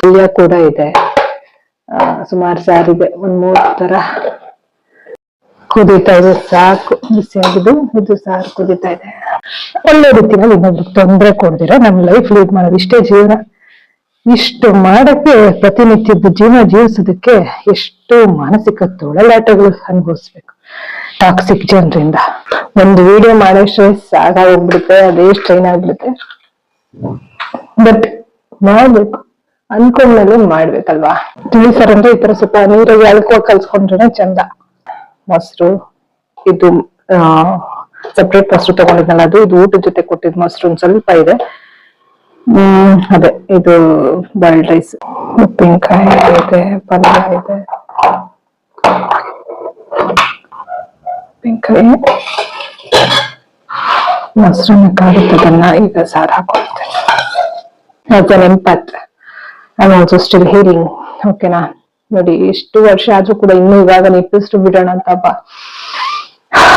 ಪಲ್ಯ ಕೂಡ ಇದೆ, ಸುಮಾರು ಸಾರಿದೆ, ಒಂದ್ 3 ತರ ಕುದೀತಾ ಇದೆ. ಸಾಕು ಬಿಸಿಯಾಗಿದ್ದು ಇದು ಸಾರು ಕುದೀತಾ ಇದೆ. ಒಳ್ಳೆ ರೀತಿಯಲ್ಲಿ ಇನ್ನೊಬ್ರಿಗೆ ತೊಂದರೆ ಕೊಡ್ದಿರ ನಮ್ ಲೈಫ್ ಲೀಡ್ ಮಾಡೋದು ಇಷ್ಟೇ ಜೀವನ. ಇಷ್ಟು ಮಾಡಕ್ಕೆ ಪ್ರತಿನಿತ್ಯದ ಜೀವನ ಜೀವಿಸೋದಕ್ಕೆ ಎಷ್ಟು ಮಾನಸಿಕ ತೊಳಲಾಟಗಳು ಅನುಭವಿಸ್ಬೇಕು ಟಾಕ್ಸಿಕ್ ಜನರಿಂದ. ಒಂದು ವಿಡಿಯೋ ಮಾಡೋಷ್ಟೇ ಸಾಕಾಗೋಗ್ಬಿಡುತ್ತೆ, ಅದೇ ಸ್ಟ್ರೈನ್ ಆಗ್ಬಿಡುತ್ತೆ. ಬಟ್ ಮಾಡ್ಬೇಕು, ಅನ್ಕೊಂಡ್ಮೇಲೆ ಮಾಡ್ಬೇಕಲ್ವಾ. ತಿಳಿಸಾರ ಅಂದ್ರೆ ಈ ತರ ಸ್ವಲ್ಪ ನೀರಾಗಿ ಅಳ್ಕೋ ಕಲ್ಸ್ಕೊಂಡ್ರೆ ಚಂದ. ಮೊಸರು ಇದು ಸಪ್ರೇಟ್ ಮೊಸರು ತಗೊಂಡಿದ್ನಲ್ಲ, ಅದು ಇದು ಊಟದ ಜೊತೆ ಕೊಟ್ಟಿದ್ ಮೊಸರು ಒಂದ್ ಸ್ವಲ್ಪ ಇದೆ. ಅದೇ ಇದು ಬಾಯ್ಲ್ಡ್ ರೈಸ್, ಉಪ್ಪಿನಕಾಯಿ ಇದೆ, ಪಲ್ಯ ಇದೆ, ಉಪ್ಪಿನಕಾಯಿ, ಮೊಸರನ್ನ ಕಾಡುತ್ತದನ್ನ ಈಗ ಸಾರು ಹಾಕೊಳ್ತೇನೆ. ನೆನಪಾತ್ I am also still healing. ಓಕೆನಾ, ನೋಡಿ ಎಷ್ಟು ವರ್ಷ ಆದ್ರೂ ಕೂಡ ಇನ್ನು ಇವಾಗ ನೆಪ್ಪಿಸ್ರು ಬಿಡೋಣ ಅಂತ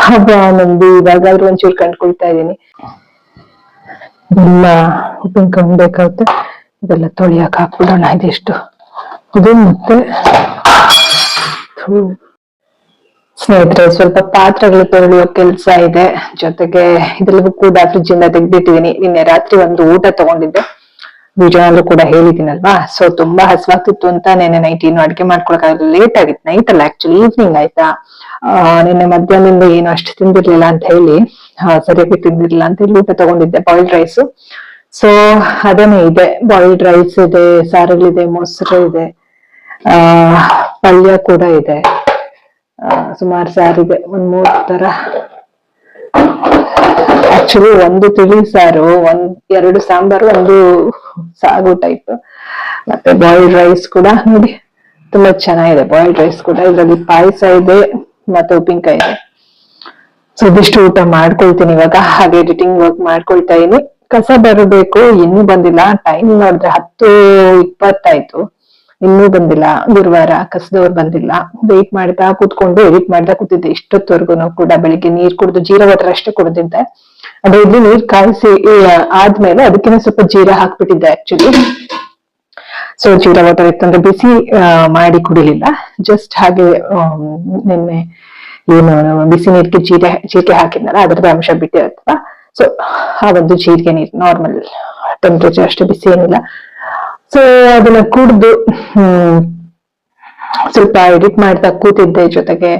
ಹಬ್ಬ ನಮ್ದು ಇವಾಗಾದ್ರೂ ಒಂಚೂರು ಕಂಡ್ಕೊಳ್ತಾ ಇದ್ದೀನಿ. ಇದೆಲ್ಲ ಉಪ್ಪಿನಕಾಯಿ ಬೇಕಾಗುತ್ತೆ, ಇದೆಲ್ಲ ತೊಳಿಯಕ್ ಹಾಕ್ಬಿಡೋಣ. ಇದಿಷ್ಟು ಇದು ಮತ್ತೆ ಸ್ನೇಹಿತರೆ ಸ್ವಲ್ಪ ಪಾತ್ರೆಗಳು ತೊಳೆಯುವ ಕೆಲ್ಸ ಇದೆ. ಜೊತೆಗೆ ಇದೆಲ್ಲವೂ ಕೂಡ ಫ್ರಿಜ್ ಇಂದ ತೆಗ್ದಿಟ್ಟಿದೀನಿ. ನಿನ್ನೆ ರಾತ್ರಿ ಒಂದು ಊಟ ತಗೊಂಡಿದ್ದೆ, ವಿಡಿಯೋನಲ್ಲೂ ಕೂಡ ಹೇಳಿದ್ದೀನಲ್ವಾ. ಸೊ ತುಂಬಾ ಹಸ್ವಾಗ್ತಿತ್ತು ಅಂತ ನೆನ್ನೆ ನೈಟ್ ಏನು ಅಡ್ಗೆ ಮಾಡ್ಕೊಳಕ್ ಲೇಟ್ ಆಗಿತ್ತು. ನೈಟ್ ಅಲ್ಲ, ಆಕ್ಚುಲಿ ಈವ್ನಿಂಗ್ ಆಯ್ತಾ. ನಿನ್ನೆ ಮಧ್ಯಾಹ್ನದಿಂದ ಏನು ಅಷ್ಟು ತಿಂದಿರ್ಲಿಲ್ಲ ಅಂತ ಹೇಳಿ, ಸರಿಯಾಗಿ ತಿಂದಿರ್ಲಿಲ್ಲ ಅಂತ ಹೇಳಿ ಊಟ ತಗೊಂಡಿದ್ದೆ, ಬಾಯ್ಲ್ಡ್ ರೈಸ್. ಸೊ ಅದೇನೆ ಇದೆ, ಬಾಯ್ಲ್ಡ್ ರೈಸ್ ಇದೆ, ಸಾರುಗಳಿದೆ, ಮೊಸರು ಇದೆ, ಪಲ್ಯ ಕೂಡ ಇದೆ, ಸುಮಾರು ಸಾರಿದೆ, ಒಂದ್ 3 ತರ. ಆಕ್ಚುಲಿ ಒಂದು ತಿಳಿ ಸಾರು, 2 ಸಾಂಬಾರು, ಒಂದು ಸಾಗು ಟೈಪ್, ಮತ್ತೆ ಬಾಯ್ಲ್ಡ್ ರೈಸ್ ಕೂಡ ನೋಡಿ ತುಂಬಾ ಚೆನ್ನಾಗಿದೆ. ಬಾಯ್ಲ್ಡ್ ರೈಸ್ ಕೂಡ, ಇದ್ರಲ್ಲಿ ಪಾಯಸ ಇದೆ ಮತ್ತೆ ಉಪ್ಪಿನಕಾಯಿ ಇದೆ. ಸೊ ಇದಿಷ್ಟು ಊಟ ಮಾಡ್ಕೊಳ್ತೀನಿ ಇವಾಗ. ಹಾಗೆ ಎಡಿಟಿಂಗ್ ವರ್ಕ್ ಮಾಡ್ಕೊಳ್ತಾ ಇದೀನಿ. ಕಸ ಬರಬೇಕು, ಇನ್ನೂ ಬಂದಿಲ್ಲ. ಟೈಮ್ ನೋಡಿದ್ರೆ 10:20 ಆಯ್ತು, ಇನ್ನೂ ಬಂದಿಲ್ಲ. ಗುರುವಾರ ಕಸದವ್ರು ಬಂದಿಲ್ಲ. ವೇಟ್ ಮಾಡ್ತಾ ಕೂತ್ಕೊಂಡು ಎಡಿಟ್ ಮಾಡ್ತಾ ಕೂತಿದ್ದೆ ಇಷ್ಟೊತ್ತವರೆಗೂ ಕೂಡ. ಬೆಳಿಗ್ಗೆ ನೀರ್ ಕುಡಿದು, ಜೀರಾ ವಾಟರ್ ಅಷ್ಟೇ ಕುಡಿದಿದ್ದೆ. ಅದೇ ಇಲ್ಲಿ ನೀರ್ ಕಾಯಿಸಿ ಆದ್ಮೇಲೆ ಅದಕ್ಕಿಂತ ಸ್ವಲ್ಪ ಜೀರಾ ಹಾಕ್ಬಿಟ್ಟಿದ್ದೆ ಆಕ್ಚುಲಿ. ಸೊ ಜೀರಾ ವಾಟರ್ ಇತ್ತಂದ್ರೆ ಬಿಸಿ ಮಾಡಿ ಕುಡಿಲಿಲ್ಲ, ಜಸ್ಟ್ ಹಾಗೆ ನಿನ್ನೆ ಏನು ಬಿಸಿ ನೀರಿಗೆ ಜೀರಿಗೆ ಹಾಕಿದ್ನಲ್ಲ ಅದರದ ಅಂಶ ಬಿಟ್ಟಿರುತ್ತಲ್ಲ. ಸೊ ಆ ಒಂದು ಜೀರಿಗೆ ನೀರು ನಾರ್ಮಲ್ ಟೆಂಪರೇಚರ್ ಅಷ್ಟೇ, ಬಿಸಿ ಏನಿಲ್ಲ. ಸೊ ಅದನ್ನ ಕುಡ್ದು ಸ್ವಲ್ಪ ಎಡಿಟ್ ಮಾಡ್ತಾ ಕೂತಿದ್ದೆ. ಜೊತೆಗೆ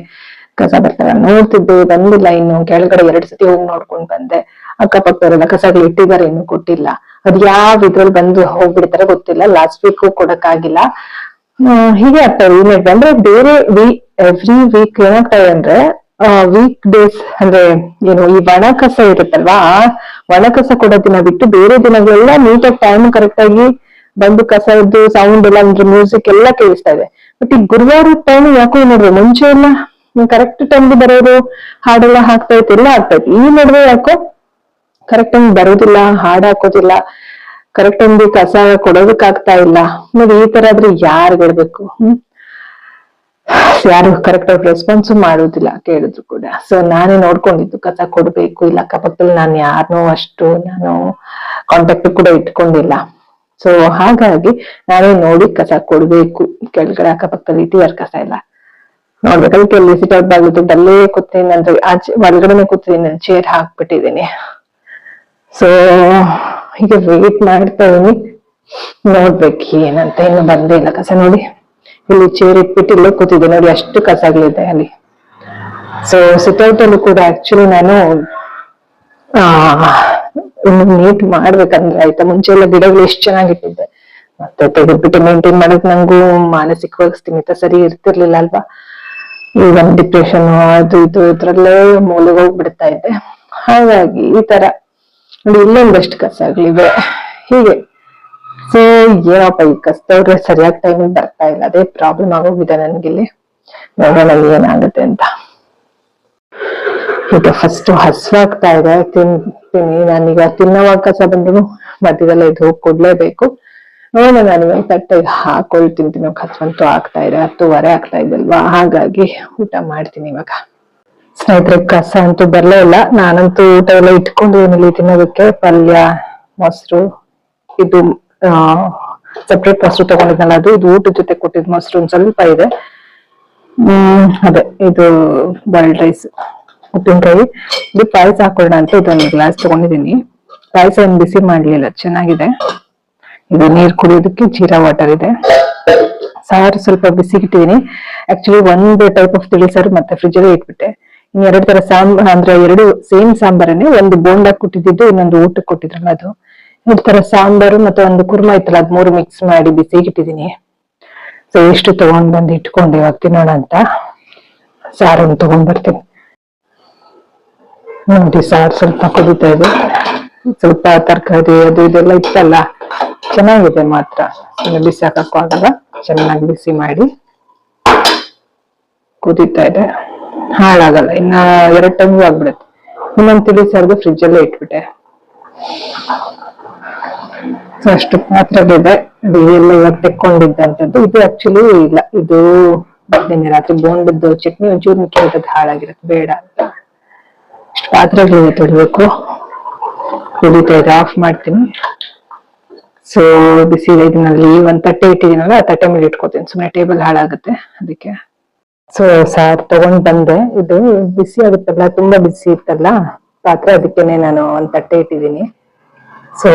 ಕಸ ಬರ್ತಾರ ನೋಡ್ತಿದ್ದೆ, ಬಂದಿಲ್ಲ ಇನ್ನು. ಕೆಳಗಡೆ 2 ಸತಿ ಹೋಗಿ ನೋಡ್ಕೊಂಡ್ ಬಂದೆ. ಅಕ್ಕಪಕ್ಕದವರೆಲ್ಲ ಕಸಗಳು ಇಟ್ಟಿದ್ದಾರೆ, ಇನ್ನು ಕೊಟ್ಟಿಲ್ಲ. ಅದ್ ಯಾವ ಇದ್ರಲ್ಲಿ ಬಂದು ಹೋಗ್ಬಿಡ್ತಾರೆ ಗೊತ್ತಿಲ್ಲ. ಲಾಸ್ಟ್ ವೀಕ್ ಕೊಡಕ್ಕಾಗಿಲ್ಲ. ಹೀಗೆ ಆಗ್ತದೆ. ಬಂದ್ರೆ ಬೇರೆ ಎವ್ರಿ ವೀಕ್ ಏನಾಗ್ತಾ ಇದೆ ಅಂದ್ರೆ, ವೀಕ್ ಡೇಸ್ ಅಂದ್ರೆ ಏನು ಈ ಒಣ ಕಸ ಇರುತ್ತಲ್ವಾ, ಒಣ ಕಸ ಕೊಡೋ ದಿನ ಬಿಟ್ಟು ಬೇರೆ ದಿನಗಳೆಲ್ಲ ನೀಟಾಗಿ ಟೈಮ್ ಕರೆಕ್ಟ್ ಆಗಿ ಬಂದು ಕಸ ಇದ್ದು ಸೌಂಡ್ ಎಲ್ಲ ಅಂದ್ರೆ ಮ್ಯೂಸಿಕ್ ಎಲ್ಲ ಕೇಳಿಸ್ತಾ ಇದೆ. ಬಟ್ ಈ ಗುರುವಾರ ಟೈಮ್ ಯಾಕೋ ನೋಡ್ರಿ, ಮುಂಚೆ ಎಲ್ಲ ಕರೆಕ್ಟ್ ಟೈಮ್ಗೆ ಬರೋರು, ಹಾಡೆಲ್ಲ ಹಾಕ್ತಾ ಇತ್ತು, ಎಲ್ಲ ಆಗ್ತಾ ಇತ್ತು. ಈ ನಡುವೆ ಯಾಕೋ ಕರೆಕ್ಟ್ ಟೈಮ್ ಬರೋದಿಲ್ಲ, ಹಾಡ್ ಹಾಕೋದಿಲ್ಲ, ಕರೆಕ್ಟ್ ಟೈಮ್ಗೆ ಕಸ ಕೊಡೋದಕ್ಕಾಗ್ತಾ ಇಲ್ಲ. ನೋಡಿ ಈ ತರ ಆದ್ರೆ ಯಾರು ಹೇಳ್ಬೇಕು? ಯಾರು ಕರೆಕ್ಟ್ ಆಗಿ ರೆಸ್ಪಾನ್ಸ್ ಮಾಡೋದಿಲ್ಲ ಕೇಳಿದ್ರು ಕೂಡ. ಸೊ ನಾನೇ ನೋಡ್ಕೊಂಡಿದ್ದು ಕಸ ಕೊಡ್ಬೇಕು. ಇಲ್ಲ ಅಕ್ಕಪಕ್ಕದಲ್ಲಿ ನಾನು ಯಾರನ್ನೋ ಅಷ್ಟು ನಾನು ಕಾಂಟ್ಯಾಕ್ಟ್ ಕೂಡ ಇಟ್ಕೊಂಡಿಲ್ಲ. ಸೊ ಹಾಗಾಗಿ ನಾನೇ ನೋಡಿ ಕಸ ಕೊಡ್ಬೇಕು. ಕೆಳಗಡೆ ಅಕ್ಕಪಕ್ಕದಲ್ಲಿ ಇಟ್ಟಿದ್ದಾರೆ ಕಸ ಎಲ್ಲ ನೋಡ್ಬೇಕು. ಅದಕ್ಕೆ ಅಲ್ಲಿ ಸಿಟ್ ಔಟ್ ಬಾಗಿಲು ಅಲ್ಲೇ ಕೂತೀನಿ ಅಂದ್ರೆ, ಆಚೆ ಒಳಗಡೆನೆ ಕೂತೀನಿ, ಚೇರ್ ಹಾಕ್ಬಿಟ್ಟಿದ್ದೀನಿ. ಸೊ ಹೀಗೆ ವೇಟ್ ಮಾಡ್ತಾ ಇದೀನಿ, ನೋಡ್ಬೇಕು ಏನಂತ. ಇನ್ನು ಬಂದೇ ಇಲ್ಲ ಕಸ. ನೋಡಿ ಇಲ್ಲಿ ಚೇರ್ ಇಟ್ಬಿಟ್ಟು ಇಲ್ಲೇ ಕೂತಿದ್ದೆ ನೋಡಿ, ಅಷ್ಟು ಕಸಗಳಿದೆ ಅಲ್ಲಿ. ಸೊ ಸಿಟ್ ಔಟ್ ಅಲ್ಲೂ ಕೂಡ ಆಕ್ಚುಲಿ ನಾನು ಇನ್ನು ನೀಟ್ ಮಾಡ್ಬೇಕಂದ್ರೆ ಆಯ್ತಾ. ಮುಂಚೆ ಎಲ್ಲ ಗಿಡಗಳು ಎಷ್ಟು ಚೆನ್ನಾಗಿಟ್ಟಿದ್ದೆ, ಮತ್ತೆ ತೆಗೆದ್ಬಿಟ್ಟು ಮೇಂಟೈನ್ ಮಾಡಕ್ ನಂಗೂ ಮಾನಸಿಕವಾಗಿ ಸ್ಥಿಮಿತ ಸರಿ ಇರ್ತಿರ್ಲಿಲ್ಲ ಅಲ್ವಾ. ಈಗ ಡಿಪ್ರೆಷನ್ ಅದು ಇದು ಇದ್ರಲ್ಲೇ ಮೂಲೆಗೆ ಹೋಗ್ಬಿಡ್ತಾ ಇದ್ದೆ. ಹಾಗಾಗಿ ಈ ತರ ನೋಡಿ, ಇಲ್ಲೊಂದಷ್ಟು ಕಸಗಳಿವೆ ಹೀಗೆ. ಸೊ ಏನಪ್ಪ ಈ ಕಸದವ್ರೆ ಸರಿಯಾದ ಟೈಮಿಗೆ ಬರ್ತಾ ಇಲ್ಲ, ಅದೇ ಪ್ರಾಬ್ಲಮ್ ಆಗೋಗಿದೆ ನನ್ಗಿಲ್ಲಿ. ನೋಡೋಣ ಏನಾಗುತ್ತೆ ಅಂತ. ಈಗ ಫಸ್ಟ್ ಹಸ್ವಾಗ್ತಾ ಇದೆ, ತಿಂತೀನಿ. ನಾನೀಗ ತಿನ್ನೋವಾಗ ಕಸ ಬಂದ್ರು ಮಧ್ಯದಲ್ಲ ಇದು ಹೋಗಿ ಕೊಡ್ಲೇಬೇಕು. ನೋಡೋಣ, ನಾನಿವಾಗ ತಟ್ಟೆಗೆ ಹಾಕೊಳ್ತೀನಿ. ತಿನ್ನೋಕ್ ಹಸ್ವಂತೂ ಆಗ್ತಾ ಇದೆ, 10:30 ಆಗ್ತಾ ಇದೆ ಅಲ್ವಾ. ಹಾಗಾಗಿ ಊಟ ಮಾಡ್ತೀನಿ ಇವಾಗ. ಆಯ್ತ್ರಿ, ಕಸ ಅಂತೂ ಬರ್ಲೇ ಇಲ್ಲ. ನಾನಂತೂ ಊಟ ಎಲ್ಲ ಇಟ್ಕೊಂಡಿದ್ದೀನಿ ತಿನ್ನೋದಕ್ಕೆ. ಪಲ್ಯ, ಮೊಸರು, ಇದು ಸಪ್ರೇಟ್ ಮೊಸರು ತಗೊಂಡಿದ್ನಲ್ಲ, ಅದು ಇದು ಊಟದ ಜೊತೆ ಕೊಟ್ಟಿದ್ ಮೊಸರು ಒಂದ್ ಸ್ವಲ್ಪ ಇದೆ. ಅದೇ ಇದು ಬಾಯ್ಲ್ಡ್ ರೈಸ್, ಉಪ್ಪಿನಕಾಯಿ. ಇದು ಪಾಯಸ ಹಾಕೊಳ್ಳೋಣ ಅಂತ ಇದೊಂದು ಗ್ಲಾಸ್ ತಗೊಂಡಿದ್ದೀನಿ. ಪಾಯಸ ಏನ್ ಬಿಸಿ ಮಾಡ್ಲಿಲ್ಲ, ಚೆನ್ನಾಗಿದೆ. ಇದು ನೀರ್ ಕುಡಿಯೋದಕ್ಕೆ ಜೀರಾ ವಾಟರ್ ಇದೆ. ಸಾರು ಸ್ವಲ್ಪ ಬಿಸಿಗಿಟ್ಟಿದೀನಿ. ಆಕ್ಚುಲಿ ಒಂದು ಟೈಪ್ ಆಫ್ ತಿಳಿ ಸಾರು ಮತ್ತೆ ಫ್ರಿಜ್ ಅಲ್ಲಿ ಇಟ್ಬಿಟ್ಟೆ. ಇನ್ 2 ತರ ಸಾಂಬಾರ್, ಅಂದ್ರೆ 2 ಸೇಮ್ ಸಾಂಬಾರನ್ನೇ, ಒಂದು ಬೋಂಡಾ ಕೊಟ್ಟಿದ್ದು, ಇನ್ನೊಂದು ಊಟಕ್ಕೆ ಕೊಟ್ಟಿದ್ರಲ್ಲ ಅದು. 2 ತರ ಸಾಂಬಾರು ಮತ್ತೆ ಒಂದು ಕುರ್ಮಾ ಇತ್ತಲ್ಲ, ಅದ್ 3 ಮಿಕ್ಸ್ ಮಾಡಿ ಬಿಸಿಗಿಟ್ಟಿದೀನಿ. ಸೊ ಎಷ್ಟು ತಗೊಂಡ್ ಬಂದು ಇಟ್ಕೊಂಡು ಇವಾಗ ತಿನ್ನೋಣ ಅಂತ ಸಾರನ್ನು ತಗೊಂಡ್ ಬರ್ತೀನಿ. ನೋಡಿ, ಸಾರು ಸ್ವಲ್ಪ ಕುದಿತಾ ಇದೆ. ಸ್ವಲ್ಪ ತರಕಾರಿ ಅದು ಇದೆಲ್ಲ ಇತ್ತಲ್ಲ, ಚೆನ್ನಾಗಿದೆ ಮಾತ್ರ. ಬಿಸಿ ಹಾಕಕ್ಕೂ ಆಗಲ್ಲ, ಚೆನ್ನಾಗಿ ಬಿಸಿ ಮಾಡಿ ಕುದೀತಾ ಇದೆ. ಹಾಳಾಗಲ್ಲ, ಇನ್ನ 2 ಟೈಮ್ಗೂ ಆಗ್ಬಿಡುತ್ತೆ. ಇನ್ನೊಂದು ತಿಳಿ ಸಾರ್ದು ಫ್ರಿಜ್ ಅಲ್ಲೇ ಇಟ್ಬಿಟ್ಟೆ. ಸೊ ಅಷ್ಟು ಪಾತ್ರೆಗಳಿದೆ. ಅದು ಎಲ್ಲ ಇವಾಗ ತೆಕ್ಕೊಂಡಿದ್ದಂಥದ್ದು. ಇದು ಆಕ್ಚುಲಿ ಇಲ್ಲ, ಇದು ನಿನ್ನೆ ರಾತ್ರಿ ಬೋಂಡದ್ದು ಚಟ್ನಿ ಒಂಚೂರು ಮಿಕ್ಕಿರೋದು ಹಾಳಾಗಿರುತ್ತೆ, ಬೇಡ ಅಂತ. ಇಷ್ಟು ಪಾತ್ರೆಗಳಿದೆ ತೊಳಿಬೇಕು. ಕುದೀತಾ ಇದೆ, ಆಫ್ ಮಾಡ್ತೀನಿ. ಸೊ ಬಿಸಿ ಇದನ್ನಲ್ಲಿ ಒಂದ್ ತಟ್ಟೆ ಇಟ್ಟಿದ್ದೀನಲ್ಲ, ಆ ತಟ್ಟೆ ಮೇಲೆ ಇಟ್ಕೋತೀನಿ, ಸುಮ್ಮನೆ ಟೇಬಲ್ ಹಾಳಾಗುತ್ತೆ ಅದಕ್ಕೆ. ಸೊ ಸಾರ್ ತಗೊಂಡ್ ಬಂದೆ. ಇದು ಬಿಸಿ ಆಗುತ್ತಲ್ಲ, ತುಂಬಾ ಬಿಸಿ ಇತ್ತಲ್ಲ ಪಾತ್ರೆ, ಅದಕ್ಕೇನೆ ನಾನು ಒಂದ್ ತಟ್ಟೆ ಇಟ್ಟಿದ್ದೀನಿ. ಸೊ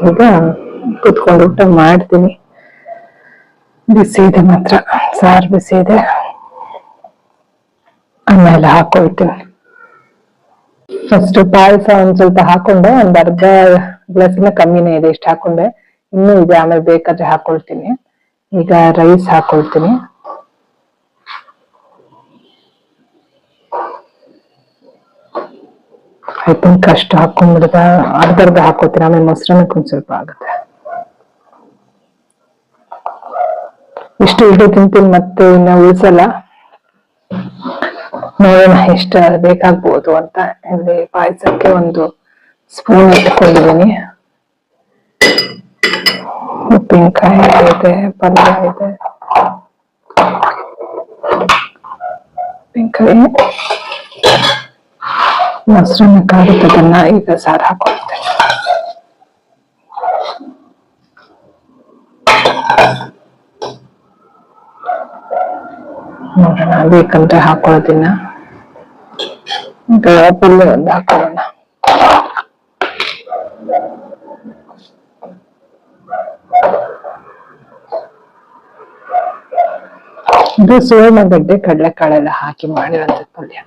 ಈಗ ಕುತ್ಕೊಂಡು ಊಟ ಮಾಡ್ತೀನಿ. ಬಿಸಿ ಇದೆ ಮಾತ್ರ, ಸಾರ್ ಬಿಸಿ ಇದೆ. ಆಮೇಲೆ ಹಾಕೊಳ್ತೀನಿ. ಫಸ್ಟ್ ಪಾಯಸ ಒಂದ್ ಸ್ವಲ್ಪ ಹಾಕೊಂಡೆ, ಒಂದ್ ಅರ್ಧ ಗ್ಲಾಸಿನ ಕಮ್ಮಿನೇ ಇದೆ, ಇಷ್ಟು ಹಾಕೊಂಡೆ. ಇನ್ನೂ ಇದೆ, ಆಮೇಲೆ ಬೇಕಾದ್ರೆ ಹಾಕೊಳ್ತೀನಿ. ಈಗ ರೈಸ್ ಹಾಕೊಳ್ತೀನಿ. ಐ ಥಿಂಕ್ ಅಷ್ಟು ಹಾಕೊಂಡ್ಬಿಡ್ದ, ಅರ್ಧ ಹಾಕೋತೀನಿ. ಆಮೇಲೆ ಮೊಸರನ್ನಕ್ಕೆ ಒಂದ್ ಸ್ವಲ್ಪ ಆಗುತ್ತೆ. ಇಷ್ಟು ಇಟ್ಟು ತಿಂತೀನಿ, ಮತ್ತೆ ಇನ್ನ ಉಳಿಸಲ್ಲ. ನೋಡೋಣ ಎಷ್ಟು ಬೇಕಾಗ್ಬೋದು ಅಂತ. ಇಲ್ಲಿ ಪಾಯಸಕ್ಕೆ ಒಂದು ಸ್ಪೂನ್ ಇಟ್ಕೊಂಡಿದ್ದೀನಿ. ಉಪ್ಪಿನಕಾಯಿ ಇದೆ, ಪಲ್ಯ ಇದೆ, ಉಪ್ಪಿನಕಾಯಿ, ಮೊಸರನ್ನಕ್ಕಾಗುತ್ತದನ್ನ ಈಗ ಸಾರು ಹಾಕೊಳ್ತೇನೆ. ನೋಡೋಣ, ಬೇಕಂದ್ರೆ ಹಾಕೊಳ್ಳೋದಿನ್ನ. ಈಗ ಪಲ್ಯ ಒಂದು ಹಾಕೊಳ್ಳೋಣ. ಇದು ಸುವರ್ಣಗಡ್ಡೆ, ಕಡಲೆಕಾಳೆಲ್ಲ ಹಾಕಿ ಮಾಡಿರೋಂಥ ಪಲ್ಯ.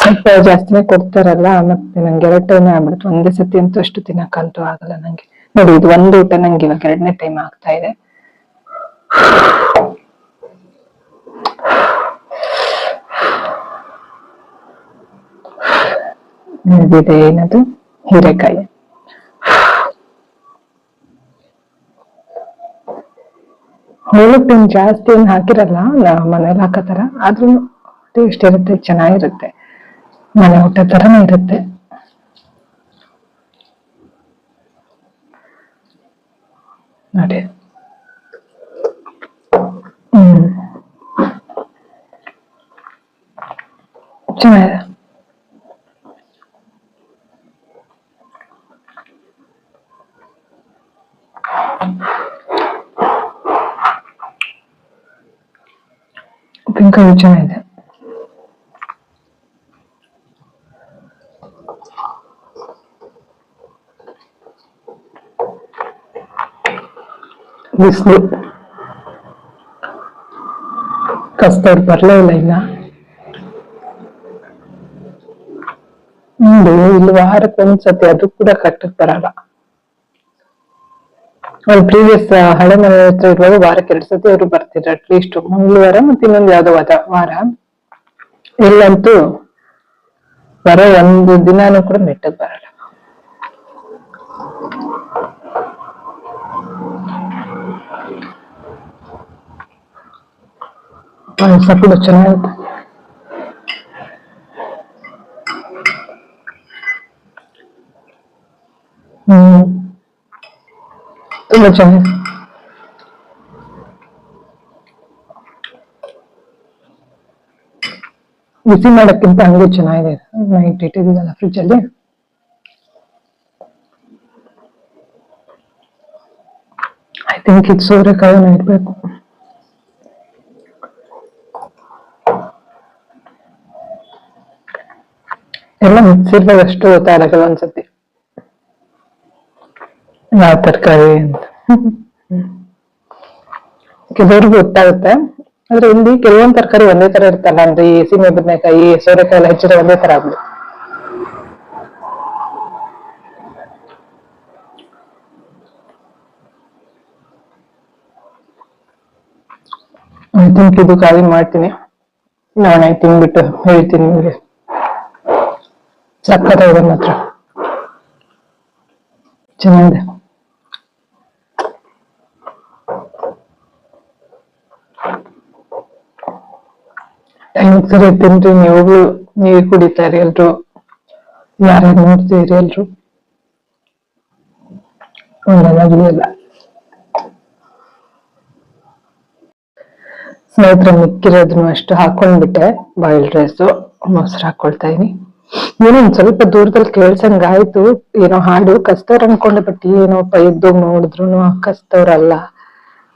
ಸ್ವಲ್ಪ ಜಾಸ್ತಿನೇ ಕೊಡ್ತಾರಲ್ಲ, ಮತ್ತೆ ನಂಗೆ 2 ಟೈಮ್ ಆಗ್ಬಿಡುತ್ತೆ. ಒಂದೇ ಸತಿ ಅಂತೂ ಅಷ್ಟು ತಿನ್ನಕ್ಕಂತೂ ಆಗಲ್ಲ ನಂಗೆ. ನೋಡಿ, ಇದು ಒಂದು ಊಟ ನಂಗೆ ಇವಾಗ 2ನೇ ಟೈಮ್ ಆಗ್ತಾ ಇದೆ. ಇದಿದೆ, ಏನದು, ಹೀರೆಕಾಯಿ. ಹೋಳುಟ್ಟೇನು ಜಾಸ್ತಿ ಏನು ಹಾಕಿರಲ್ಲ, ಮನೇಲಿ ಹಾಕತಾರ. ಆದ್ರೂ ಟೇಸ್ಟ್ ಇರುತ್ತೆ, ಚೆನ್ನಾಗಿರುತ್ತೆ. ಮನೆ ಊಟ ತರನೇ ಇರುತ್ತೆ. ನೋಡಿ, ಚೆನ್ನಾಗಿದೆ. ಉಪ್ಪಿನಕಾಯಿ ಚೆನ್ನಾಗಿದೆ. ಬಿಸಿಲು, ಕಸ್ತೂರ್ ಬರ್ಲೇ ಇಲ್ಲ ಇನ್ನ. ಇಲ್ಲಿ ವಾರಕ್ಕೆ ಒಂದ್ಸತಿ, ಅದು ಕೂಡ ಕಟ್ಟಕ್ ಬರಲ್ಲ. ಒಂದು ಪ್ರೀವಿಯಸ್ ಹಳೆ ಮನೆ ಹತ್ರ ಇರುವಾಗ ವಾರಕ್ಕೆ 2 ಸತಿ ಅವರು ಬರ್ತಿದ್ರು, ಅಟ್ಲೀಸ್ಟ್ ಮಂಗಳವಾರ ಮತ್ತೆ ಇನ್ನೊಂದು ಯಾವ್ದೋ ವಾರ. ಇಲ್ಲಂತೂ ಬರೋ ಒಂದು ದಿನಾನು ಕೂಡ ನೆಟ್ಟಗ್ ಬರಲ್ಲ. ಪಾಯಸ ಕೂಡ ಚೆನ್ನಾಗಿತ್ತು. ತುಂಬಾ ಚೆನ್ನಾಗಿದೆ. ಬಿಸಿ ಮಾಡಕ್ಕಿಂತ ಹಂಗೆ ಚೆನ್ನಾಗಿದೆ. ನೈಟ್ ಇಟ್ಟಿದ್ದೀನಲ್ಲ ಫ್ರಿಜ್ ಅಲ್ಲಿ. ಐ ಥಿಂಕ್ ಇದು ಸೋರೆಕಾಯಿನ ಇರ್ಬೇಕು. ಎಲ್ಲ ಮಿಕ್ಸ್ ಇರ್ಬೇಕು, ಅಷ್ಟು ಗೊತ್ತಾಗಲ್ಲ ಒಂದ್ಸತಿ ಯಾವ ತರಕಾರಿ ಅಂತ. ಕೆಲವ್ರಿಗೆ ಗೊತ್ತಾಗುತ್ತೆ, ಆದ್ರೆ ಇಲ್ಲಿ ಕೆಲವೊಂದ್ ತರಕಾರಿ ಒಂದೇ ತರ ಇರ್ತಲ್ಲ. ಅಂದ್ರೆ ಈ ಸೀಮೆ ಬದನೆಕಾಯಿ, ಸೋರೆಕಾಯಿ ಎಲ್ಲ ಹೆಚ್ಚಿದ್ರೆ ಒಂದೇ ತರ ಆಗ್ಬಿಡು. ಐ ಥಿಂಕ್ ಇದು ಖಾಲಿ ಮಾಡ್ತೀನಿ. ನಾನು ತಿನ್ಬಿಟ್ಟು ಹೇಳ್ತೀನಿ ನಿಮಗೆ. ಸಕ್ಕತ್ತಾಗಿದೆ ಮಾತ್ರ, ಚೆನ್ನಾಗಿದೆ. ಟೈಮ್ ಸರಿ ತಿನ್ರಿ. ನೀವು ನೀರು ಕುಡಿತಾರೆ ಎಲ್ರು, ಯಾರ್ಯಾರು ನೋಡ್ತೀರಿ ಎಲ್ರು, ಒಳ್ಳೆದಾಗ್ಲಿಲ್ಲ. ಸ್ನೇಹಿತರೆ, ಮಿಕ್ಕಿರೋದನ್ನು ಅಷ್ಟು ಹಾಕೊಂಡ್ಬಿಟ್ಟೆ. ಬಾಯ್ಲ್ಡ್ ರೈಸ್, ಮೊಸರು ಹಾಕೊಳ್ತಾ ಇದೀನಿ. ಏನೋ ಒಂದ್ ಸ್ವಲ್ಪ ದೂರದಲ್ಲಿ ಕೇಳ್ಸಂಗಾಯ್ತು, ಏನೋ ಹಾಡು ಕಸ್ತವ್ರ ಅನ್ಕೊಂಡೆ. ಬಟ್ ಏನೋಪ್ಪ ಎದ್ದು ನೋಡಿದ್ರು ಕಸ್ತವ್ರ ಅಲ್ಲ.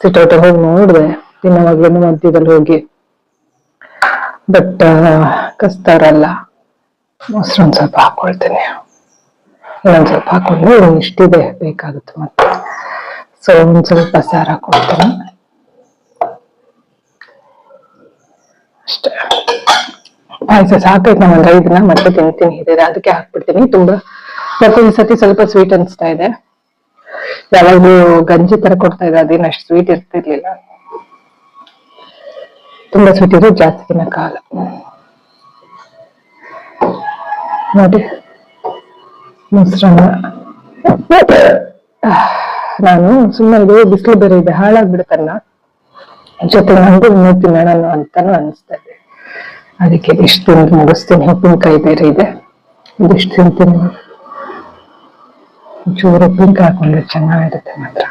ಸಿಟೌಟ್ ಹೋಗಿ ನೋಡಿದೆ ದಿನವಾಗ್ಲೂ ಮಧ್ಯದಲ್ಲಿ ಹೋಗಿ, ಬಟ್ ಕಸ್ತವ್ರ ಅಲ್ಲ. ಮೊಸರು ಒಂದ್ ಸ್ವಲ್ಪ ಹಾಕೊಳ್ತೇನೆ. ಇನ್ನೊಂದ್ ಸ್ವಲ್ಪ ಹಾಕೊಂಡು ಇಷ್ಟಿದೆ ಬೇಕಾಗುತ್ತೆ ಮತ್ತೆ. ಸೊ ಒಂದ್ ಸ್ವಲ್ಪ ಸಾರು ಹಾಕೊಳ್ತೇನೆ ಅಷ್ಟೇ. ಪಾಯಸ ಸಾಕೈತೆ. ನಾನು ಒಂದ್ 5 ದಿನ ಮತ್ತೆ ತಿಂತೀನಿ. ಇದೆ ಅದಕ್ಕೆ ಹಾಕ್ಬಿಡ್ತೀನಿ. ತುಂಬಾ ಮತ್ತೆ ಈ ಸತಿ ಸ್ವಲ್ಪ ಸ್ವೀಟ್ ಅನ್ಸ್ತಾ ಇದೆ. ಯಾವಾಗ್ಲೂ ಗಂಜಿ ತರ ಕೊಡ್ತಾ ಇದೆ, ಅದೇನು ಅಷ್ಟು ಸ್ವೀಟ್ ಇರ್ತಿರ್ಲಿಲ್ಲ. ತುಂಬಾ ಸ್ವೀಟ್ ಇದ್ರೆ ಜಾಸ್ತಿ ತಿನ್ನಕ್ಕಾಗಲ್ಲ ನೋಡಿ. ಮೊಸರನ್ನ ನಾನು ಸುಮ್ಮನೆ ಬಿಸಿಲು ಬೇರೆ ಇದೆ, ಹಾಳಾಗ್ಬಿಡುತ್ತಲ್ಲ ಜೊತೆ ನಂದು ಇನ್ನೂ ತಿನ್ನೋಣ ಅಂತಾನು ಅನಿಸ್ತಾ ಇದೆ. ಅದಕ್ಕೆ ಇದಿಷ್ಟು ತಿಂದು ಮುಗಿಸ್ತೀನಿ. ಉಪ್ಪಿನಕಾಯಿ ಬೇರೆ ಇದೆ, ಇದಿಷ್ಟು ತಿಂತೀನಿ. ಚೂರು ಉಪ್ಪಿನಕಾಯಿ ಹಾಕೊಂಡ್ರೆ ಚೆನ್ನಾಗಿರುತ್ತೆ ಮಾತ್ರ.